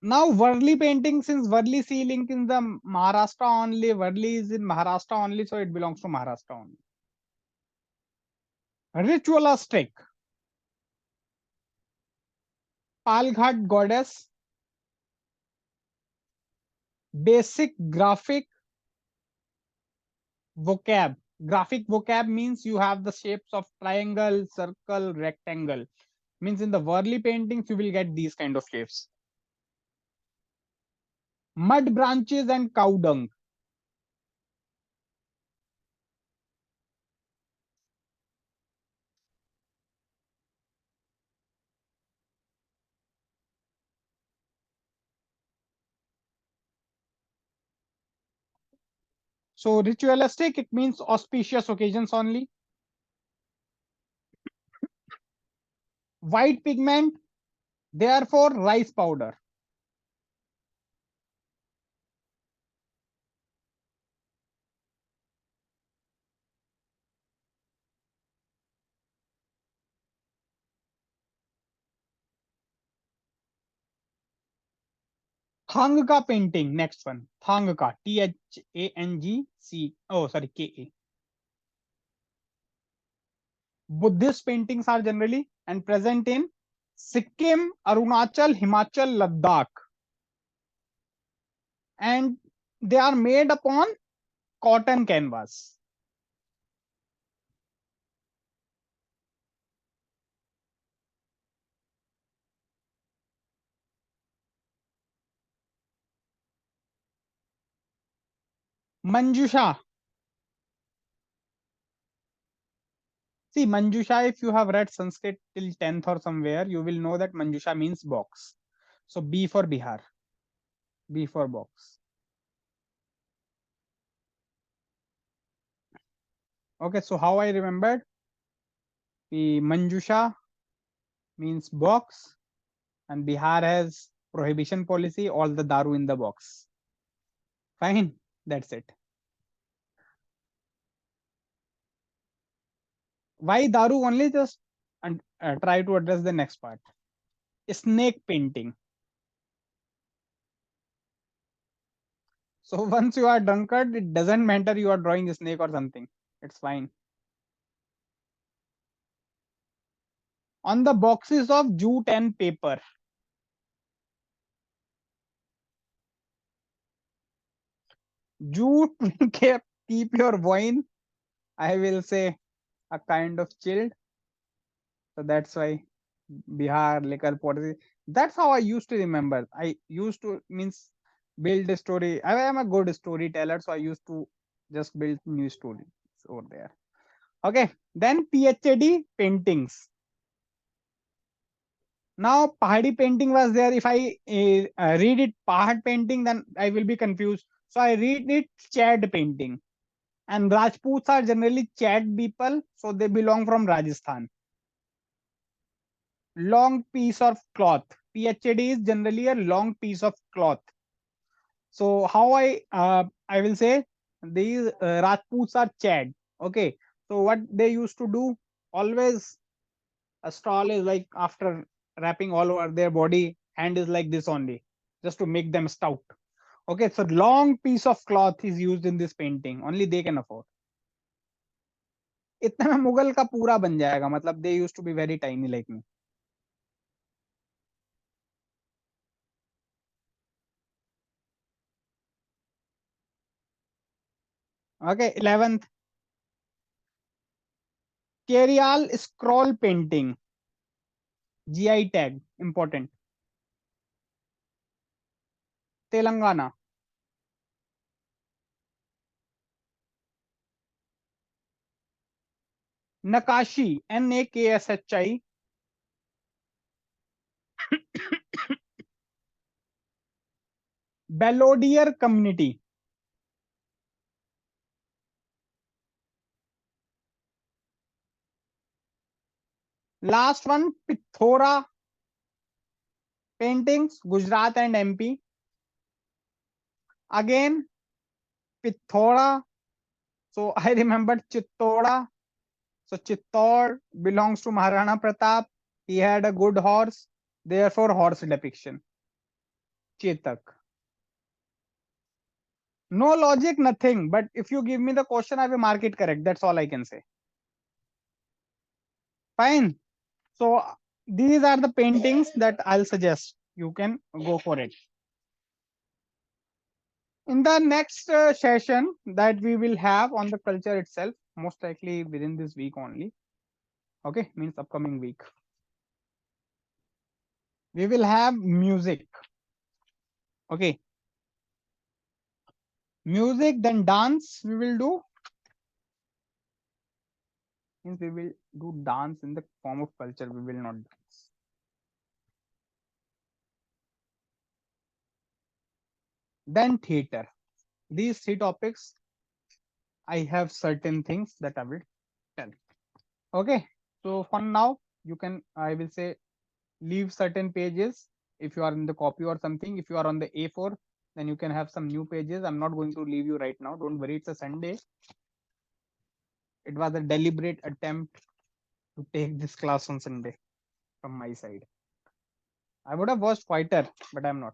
Now, Worli painting, since Worli sea link in the Maharashtra only, Worli is in Maharashtra only, so it belongs to Maharashtra only. Ritualistic. Palghat goddess. Basic graphic vocab. Graphic vocab means you have the shapes of triangle, circle, rectangle. Means in the Worli paintings you will get these kind of shapes. Mud branches and cow dung. So ritualistic, it means auspicious occasions only. White pigment, therefore rice powder. Thang ka painting, next one. Thang ka, Thangc. Oh, sorry, Ka. Buddhist paintings are generally and present in Sikkim, Arunachal, Himachal, Ladakh. And they are made upon cotton canvas. Manjusha. See, Manjusha, if you have read Sanskrit till 10th or somewhere, you will know that Manjusha means box. So B for Bihar. B for box. Okay, so how I remembered? The Manjusha means box, and Bihar has prohibition policy, all the daru in the box. Fine, that's it. Why daru only? Just and try to address the next part. Snake painting. So once you are drunkard, it doesn't matter you are drawing a snake or something. It's fine. On the boxes of jute and paper. Jute keep your wine, I will say, a kind of chilled. So that's why Bihar liquor policy. That's how I used to remember. I used to means build a story. I am a good storyteller, so I used to just build new stories over there. Okay, then PhD paintings. Now Pahadi painting was there. If I read it Pahad painting, then I will be confused. So I read it Chad painting. And Rajputs are generally Chad people, so they belong from Rajasthan. Long piece of cloth. PhD is generally a long piece of cloth. So how I will say these Rajputs are Chad. Okay. So what they used to do, always a stall is like after wrapping all over their body, hand is like this only, just to make them stout. Okay, so long piece of cloth is used in this painting. Only they can afford. इतने में मुगल का पूरा बन जाएगा, मतलब they used to be very tiny like me. Okay, 11th, Kerial scroll painting. GI tag, important. Telangana. Nakashi, Nakshi. Balodier community. Last one, Pithora paintings, Gujarat and MP. Again, Pithora. So I remembered Chittoda. So Chittor belongs to Maharana Pratap. He had a good horse, therefore horse depiction. Chetak. No logic, nothing. But if you give me the question, I will mark it correct. That's all I can say. Fine. So these are the paintings that I'll suggest. You can go for it. In the next session that we will have on the culture itself, most likely within this week only. Okay, means upcoming week. We will have music. Okay. Music, then dance we will do. Means we will do dance in the form of culture. We will not dance. Then theater. These three topics, I have certain things that I will tell. Okay. So for now, you can, I will say, leave certain pages if you are in the copy or something. If you are on the A4, then you can have some new pages. I'm not going to leave you right now. Don't worry, it's a Sunday. It was a deliberate attempt to take this class on Sunday from my side. I would have watched Fighter, but I'm not.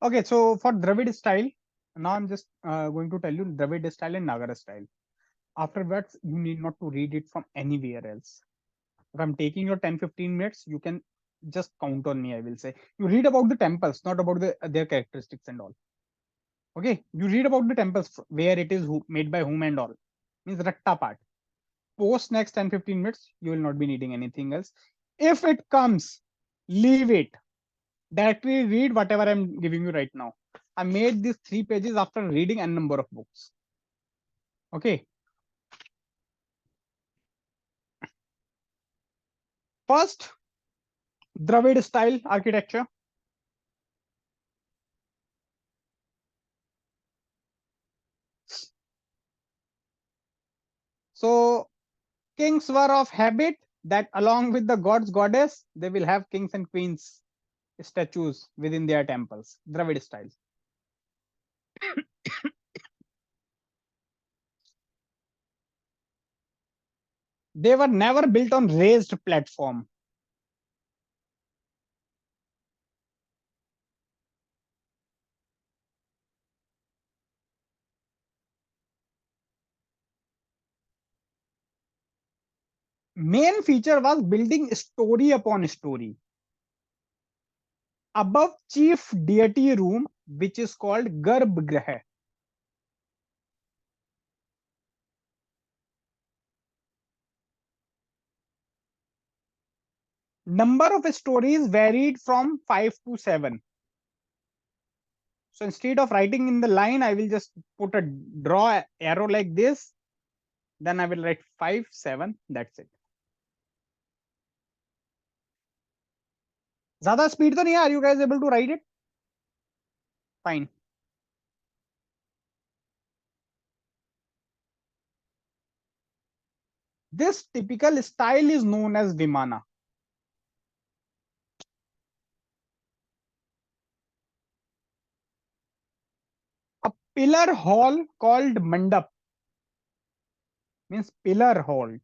Okay, so for Dravid style, now I'm just going to tell you Dravid style and Nagara style. Afterwards, you need not to read it from anywhere else. If I'm taking your 10-15 minutes, you can just count on me. I will say you read about the temples, not about their characteristics and all. Okay, you read about the temples, where it is made by whom and all. Means ratta part. Post next 10-15 minutes, you will not be needing anything else. If it comes, leave it. Directly read whatever I'm giving you right now. I made these 3 pages after reading a number of books. Okay. First, Dravid style architecture. So kings were of habit that along with the gods goddess, they will have kings and queens statues within their temples. Dravid style. They were never built on raised platform. Main feature was building story upon story. Above chief deity room, which is called Garbhagriha. Number of stories varied from 5 to 7. So instead of writing in the line, I will just put a draw arrow like this. Then I will write 5, 7. That's it. ज़्यादा speed तो नहीं है? Are you guys able to write it? Fine. This typical style is known as Vimana. A pillar hall called Mandap means pillar hall.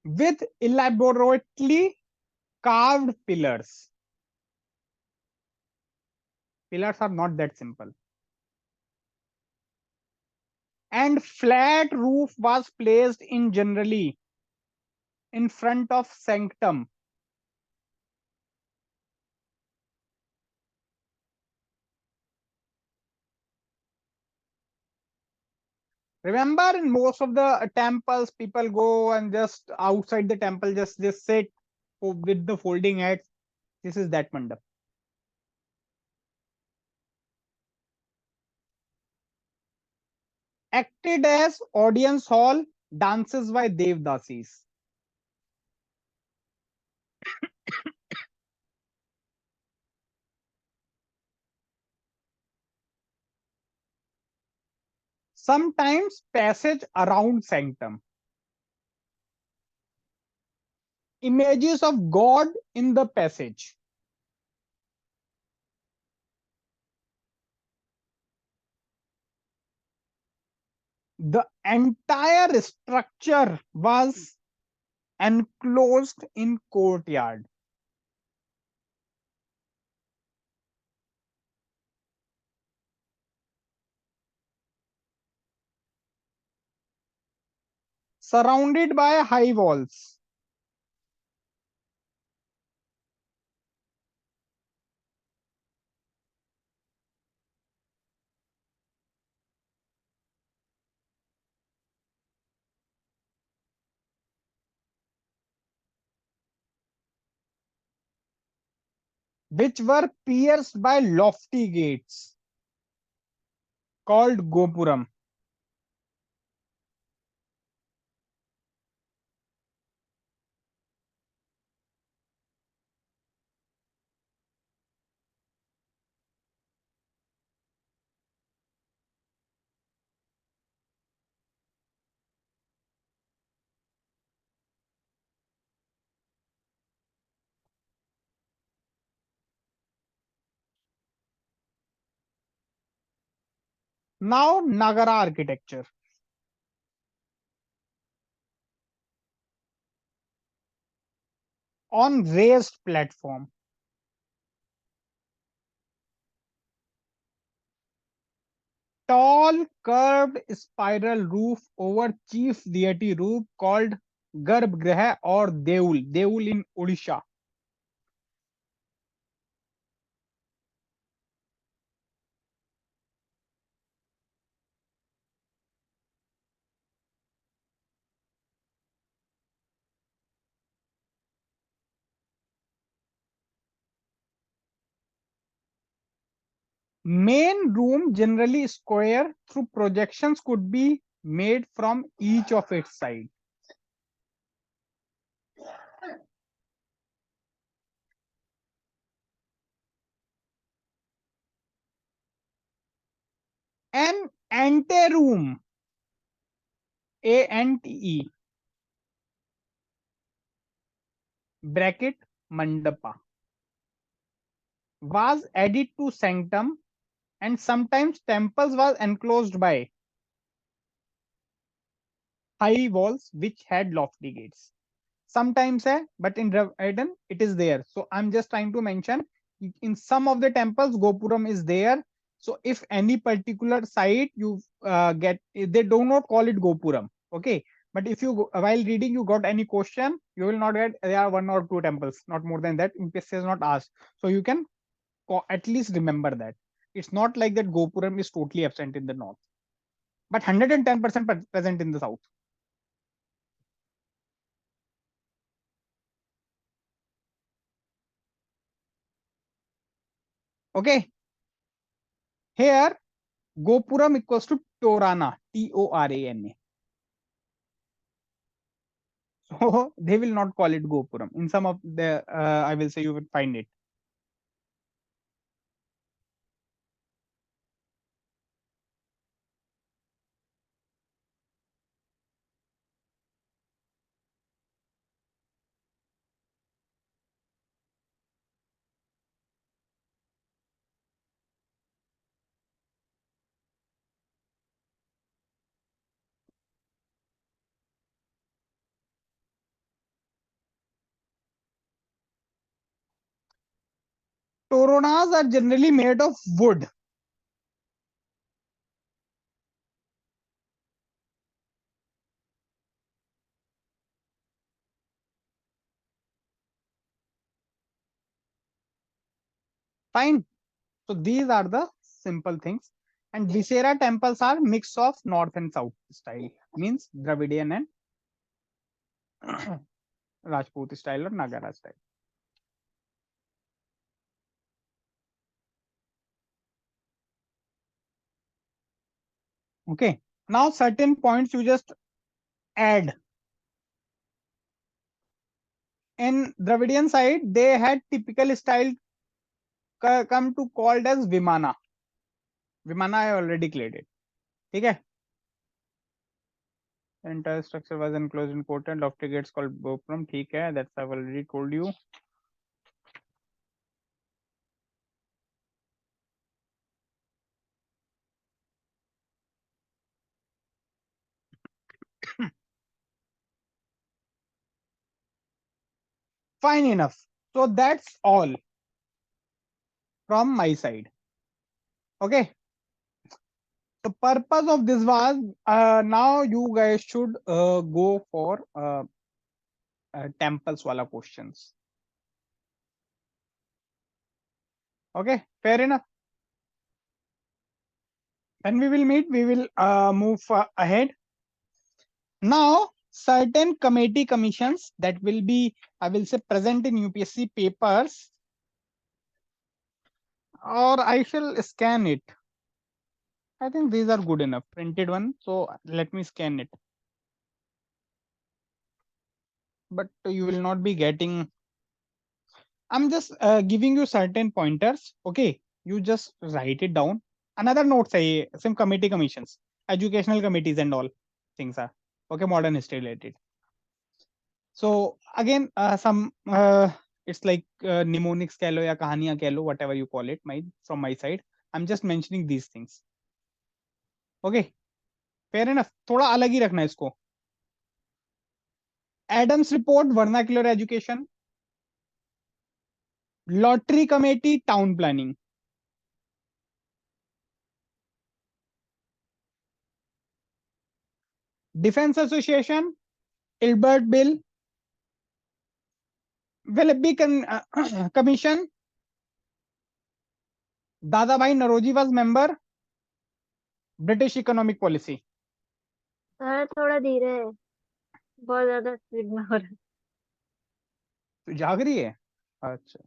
With elaborately carved pillars. Pillars are not that simple. And flat roof was placed in generally in front of sanctum. Remember, in most of the temples, people go and just outside the temple, just sit with the folding hats. This is that mandap. Acted as audience hall, dances by Devdasis. Sometimes passage around sanctum. Images of God in the passage. The entire structure was enclosed in courtyard. Surrounded by high walls. Which were pierced by lofty gates called Gopuram. Now Nagara architecture. On raised platform. Tall curved spiral roof over chief deity roof called Garbhgriha or Deul. Deul in Odisha. Main room generally square through projections could be made from each of its side. An anteroom, ANTE, bracket mandapa, was added to sanctum, and sometimes temples was enclosed by high walls which had lofty gates. Sometimes but in Dravidian it is there. So I'm just trying to mention in some of the temples Gopuram is there. So if any particular site you get, they do not call it Gopuram. Okay. But if you while reading you got any question, you will not get there are one or two temples, not more than that. In case is not asked. So you can at least remember that. It's not like that Gopuram is totally absent in the north, but 110% present in the south. Okay. Here Gopuram equals to Torana, Torana. So they will not call it Gopuram. In some of the, I will say you will find it. Toronas are generally made of wood. Fine. So these are the simple things. And Visera temples are mix of north and south style. Means Dravidian and Rajput style or Nagara style. Okay. Now certain points you just add. In Dravidian side, they had typical style come to called as Vimana. Vimana I already cleared it. Okay. The entire structure was enclosed in coated lofty gates called boprum. ठीक है, that's I've already told you. Fine enough. So that's all from my side. Okay. The purpose of this was now you guys should go for temples wala questions. Okay, fair enough. When we will meet, we will move ahead. Now, certain committee commissions that will be, I will say, present in UPSC papers, or I shall scan it. I think these are good enough, printed one. So let me scan it. But you will not be getting. I'm just giving you certain pointers. Okay, you just write it down. Another note say some committee commissions, educational committees and all things are okay. Modern history related. So again, some it's like mnemonics keh lo ya kahaniyan keh lo, whatever you call it. From my side, I'm just mentioning these things. Okay, fair enough. थोड़ा अलग ही रखना है इसको. Adams report, vernacular education. Lottery committee, town planning. Defense Association, Ilbert Bill. Willoughby Commission. Dadabhai Naroji was member. British economic policy. Sir थोड़ा धीरे है, बहुत ज्यादा स्पीड में हो रहा है। तो जाग रही है. अच्छा,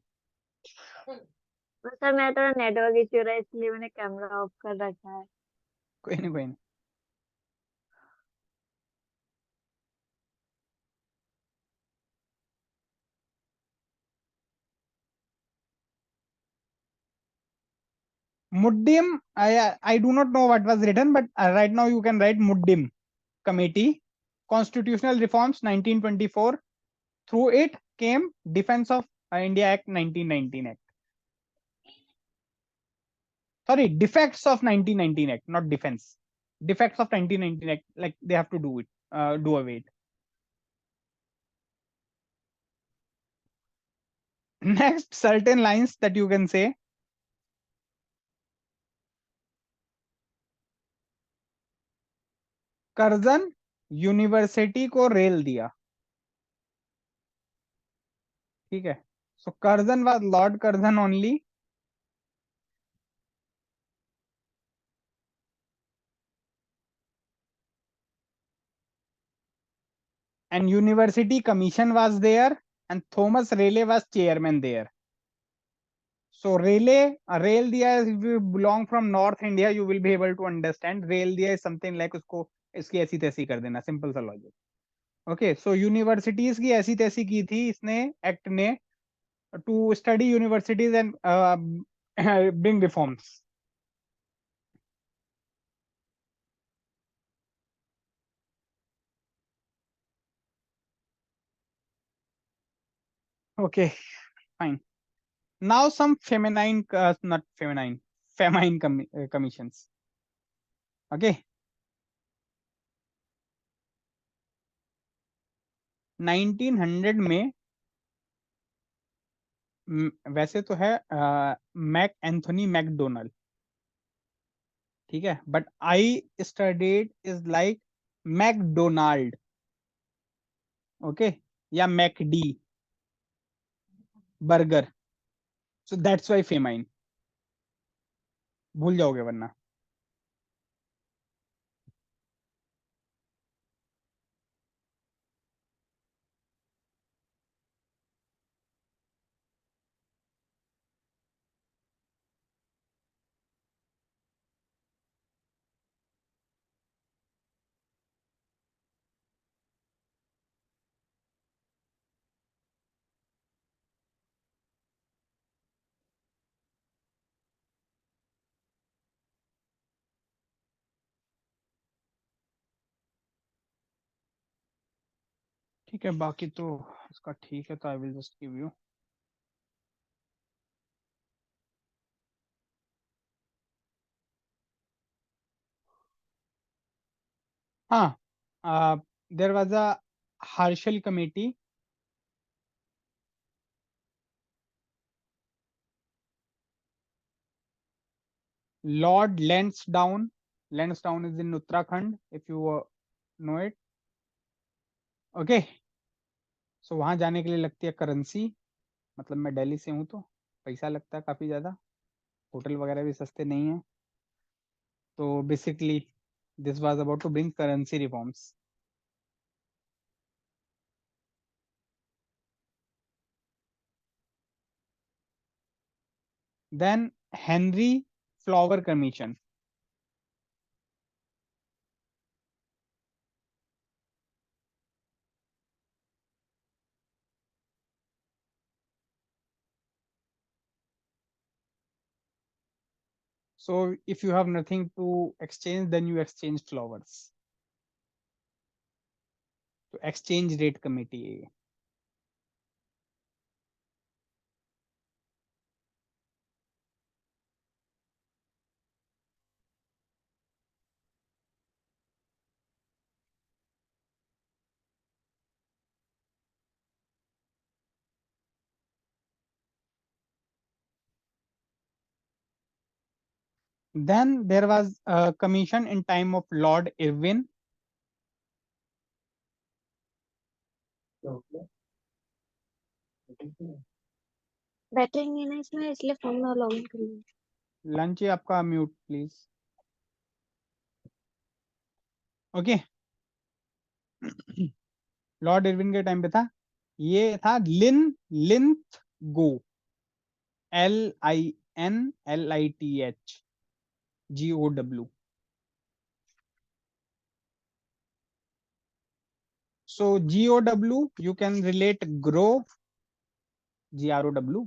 सर मैं थोड़ा नेटवर्क इश्यू रहा है इसलिए मैंने कैमरा ऑफ कर रखा है। कोई नहीं कोई नहीं. Muddim, I do not know what was written, but right now you can write Muddim Committee, Constitutional Reforms 1924. Through it came Defense of India Act 1919 Act. Sorry, Defects of 1919 Act, not Defense. Defects of 1919 Act, like they have to do it, do away it. Next, certain lines that you can say. Curzon university को rail दिया. ठीक है. So Curzon was Lord Curzon only. And University Commission was there, and Thomas Raleigh was chairman there. So Raleigh, Rail Diya, if you belong from North India, you will be able to understand. Rail Diya is something like उसको इसकी ऐसी तैसी कर देना, simple सा logic. Okay, so universities की ऐसी तैसी की थी इसने act ने to study universities and bring reforms. Okay, fine. Now some feminine, not feminine, famine commissions. Okay. 1900 में वैसे तो है मैक एंथोनी मैकडोनल्ड. ठीक है, but I studied is like McDonald. Okay, या McD burger. So that's why famine. भूल जाओगे वरना. ठीक है, बाकी तो इसका ठीक है, तो I will just give you. हाँ, there was a Harshal committee Lord Lansdowne. Lansdowne is in Uttarakhand, if you know it. Okay, so वहां जाने के लिए लगती है करेंसी, मतलब मैं दिल्ली से हूँ तो पैसा लगता है काफी ज्यादा, होटल वगैरह भी सस्ते नहीं है, तो basically this was about to bring currency reforms. Then Henry Flower Commission. So if you have nothing to exchange, then you exchange flowers. So exchange rate committee. Then there was a commission in time of Lord Irwin. Battery नहीं है ना इसमें, इसलिए phone में log in कर लिया। Lunch है आपका, mute please. Okay, Lord Irwin के टाइम पे था, ये था लिंथ गो, LINLITHGOW. So GOW, you can relate grow, GROW,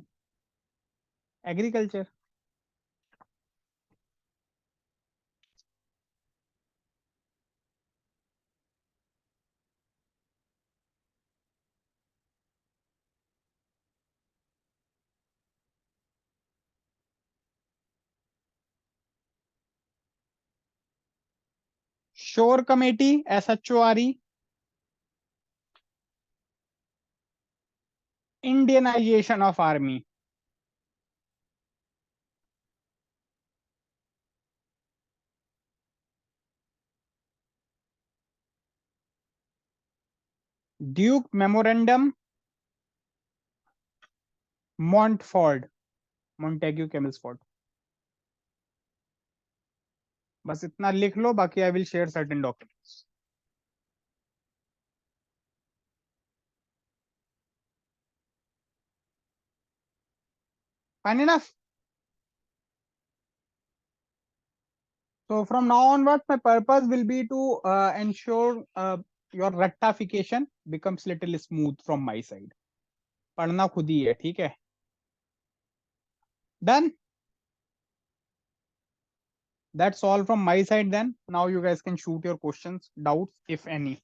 agriculture. Shore Committee, SHORE, Indianization of Army. Duke Memorandum, Montford, Montague Chelmsford. बस इतना लिख लो, बाकी I will share certain documents. Fine enough. So from now onwards, my purpose will be to ensure your rectification becomes little smooth from my side. पढ़ना खुद ही है, ठीक है? Done. That's all from my side then. Now you guys can shoot your questions, doubts, if any.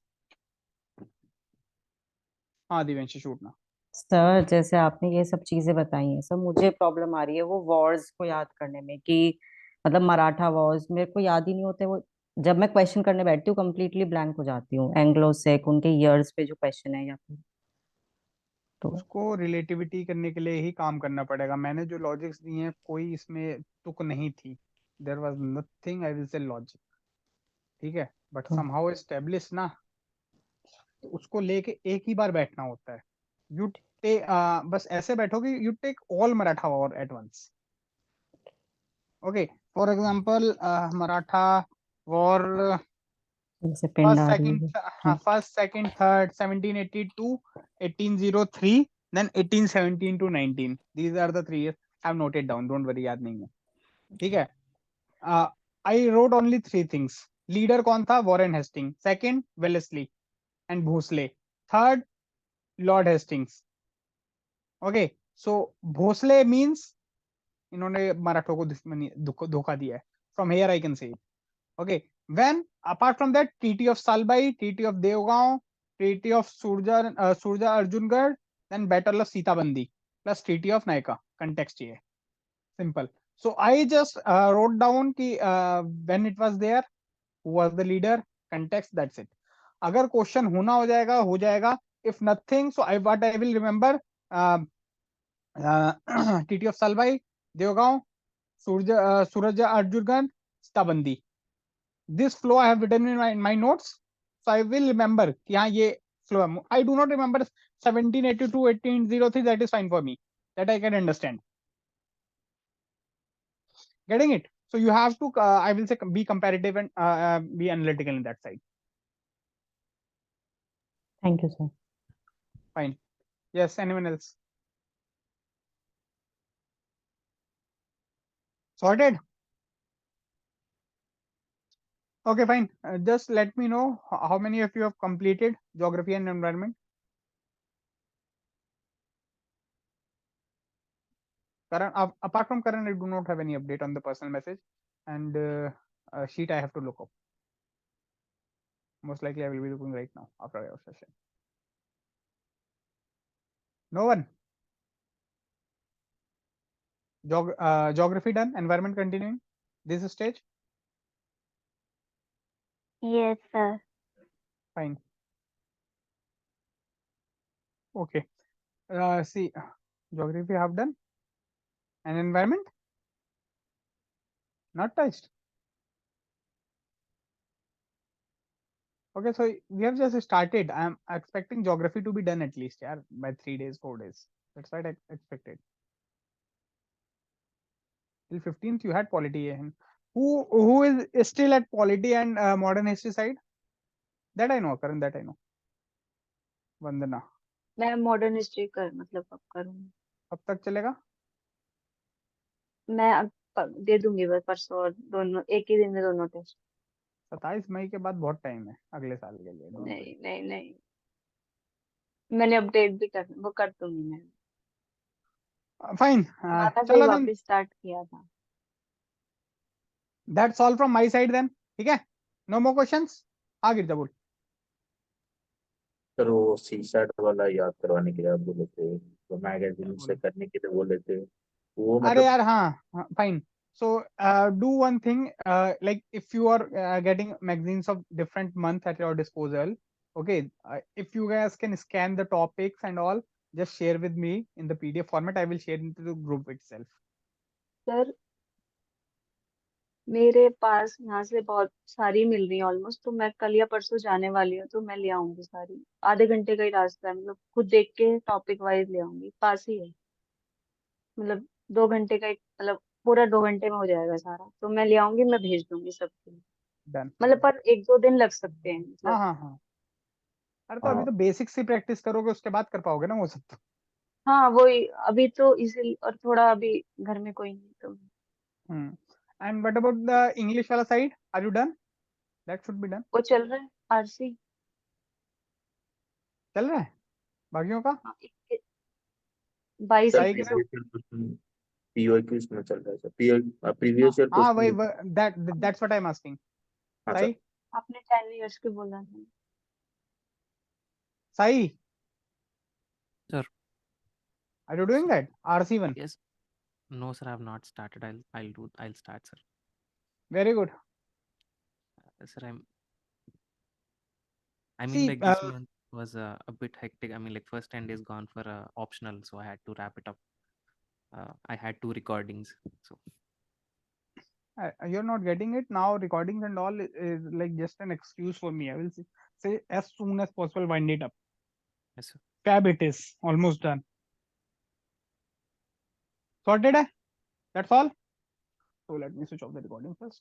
हाँ Divyanshi, shoot ना। Sir जैसे आपने ये सब चीजें बताई हैं सर, मुझे प्रॉब्लम आ रही है वो वॉर्स को याद करने में कि मतलब मराठा वॉर्स मेरे को याद ही नहीं होते वो। जब मैं क्वेश्चन करने बैठती हूँ कंप्लीटली ब्लैंक हो जाती हूँ, एंग्लो सेक उनके ईयर्स पे जो क्वेश्चन है या फिर तो उसको रिलेटिविटी करने के लिए ही काम करना पड़ेगा। मैंने जो लॉजिक्स दिए हैं, कोई इसमें तुक नहीं थी। There was nothing, I will say logic, ठीक है? बट तो समहाउ एस्टेब्लिश ना, तो उसको लेके एक ही बार बैठना होता है। यू बस ऐसे बैठोगे, you take all Maratha war at once. Okay, for example Maratha war, जैसे first Pindari second, first second third, 1782, 1803, then 1817 to 19. These are the 3 years. I have noted down, don't worry, याद नहीं है, ठीक है? I wrote only 3 things. Leader कौन था? Warren Hasting. Second Wellesley and Bhosle. Third Lord Hastings. Okay, so Bhosle means इन्होंने मराठों को दुश्मनी धोखा दिया है। From here I can say, okay, when apart from that, treaty of Salbai, treaty of Devgaon, Treaty of Surja Arjungarh, then Battle of Sitabandi, plus Treaty of Naika. Context here. Simple. So I just wrote down ki, when it was there, who was the leader, context, that's it. अगर question होना हो जाएगा. If nothing, so what I will remember, Treaty of Salbai, Devgaon, Suraj Arjungarh, Sitabandi. This flow I have written in my notes, so I will remember कि हाँ ये flow है. I do not remember 1782, 1803. That is fine for me. That I can understand. Getting it? So you have to, I will say, be comparative and be analytical in that side. Thank you, sir. Fine. Yes. Anyone else? Sorted. Okay, fine. Just let me know how many of you have completed geography and environment. Karan, apart from Karan, I do not have any update on the personal message, and sheet I have to look up. Most likely I will be looking right now after our session. No one. Geography done. Environment continuing. This stage. Yes, sir. Fine. Okay. See, geography have done, and environment not touched. Okay, so we have just started. I'm expecting geography to be done at least, yeah, by 3 days, 4 days. That's what I expected. Till 15th, you had polity. And who is still at polity and modern history side? That I know, Karan. That I know. Vandana. मैं modern history कर मतलब अब करूँगी. कब तक चलेगा? मैं अब दे दूंगी बस परसों और दोनों एक ही दिन में दोनों टेस्ट. 27 मई के बाद बहुत टाइम है अगले साल के लिए. नहीं नहीं नहीं मैंने अपडेट भी कर वो कर दूंगी मैं. फाइन. तुम्हारा भी चलो देन. वापस स्टार्ट किया था. That's all from my side then. ठीक है? No more questions. हाँ गिरजा बोल. सर वो सीसैट वाला याद करवाने के लिए आप बोले थे, तो मैगजीन से करने के लिए बोले थे वो अरे मतलब. यार हाँ fine. So do one thing, like if you are getting magazines of different month at your disposal, okay, if you guys can scan the topics and all, just share with me in the PDF format. I will share into the group itself. Sir मेरे पास यहाँ से बहुत सारी मिल रही है almost, तो मैं कल या परसों जाने वाली हूँ तो मैं ले आऊंगी सारी. आधे घंटे का ही रास्ता है, मतलब खुद देख के टॉपिक वाइज ले आऊंगी. पास ही है, मतलब 2 घंटे का मतलब पूरा 2 घंटे में हो जाएगा सारा. तो मैं ले आऊंगी, मैं भेज दूंगी सबके. Done. मतलब पर 1-2 दिन लग सकते हैं हाँ मतलब. हाँ हाँ. अरे तो अभी तो बेसिक से प्रैक्टिस करोगे, उसके बाद कर पाओगे ना वो सब तो. हाँ वही अभी तो इसी और थोड़ा अभी घर में कोई नहीं तो. And what about the English वाला side? Are you done? That should be done. वो चल रहा है आरसी. चल रहा है बाकियों का. 22 सही इक्कीस करा. पीओक्यूज में चल रहा है सर. प्रीवियस ईयर हाँ वही question. that's what I'm asking. हाँ सही. आपने 10 इयर्स के बोला था. सही. Sir. Are you doing that? RC1. Yes. No, sir, I have not started. I'll start, sir. Very good. Sir, I mean, See, like this month was a bit hectic. I mean, like first 10 days gone for optional, so I had to wrap it up. I had 2 recordings, so you're not getting it now. Recordings and all is like just an excuse for me. I will say as soon as possible wind it up. yes, sir. Fab, it is almost done. Sorted. That's all. So let me switch off the recording first.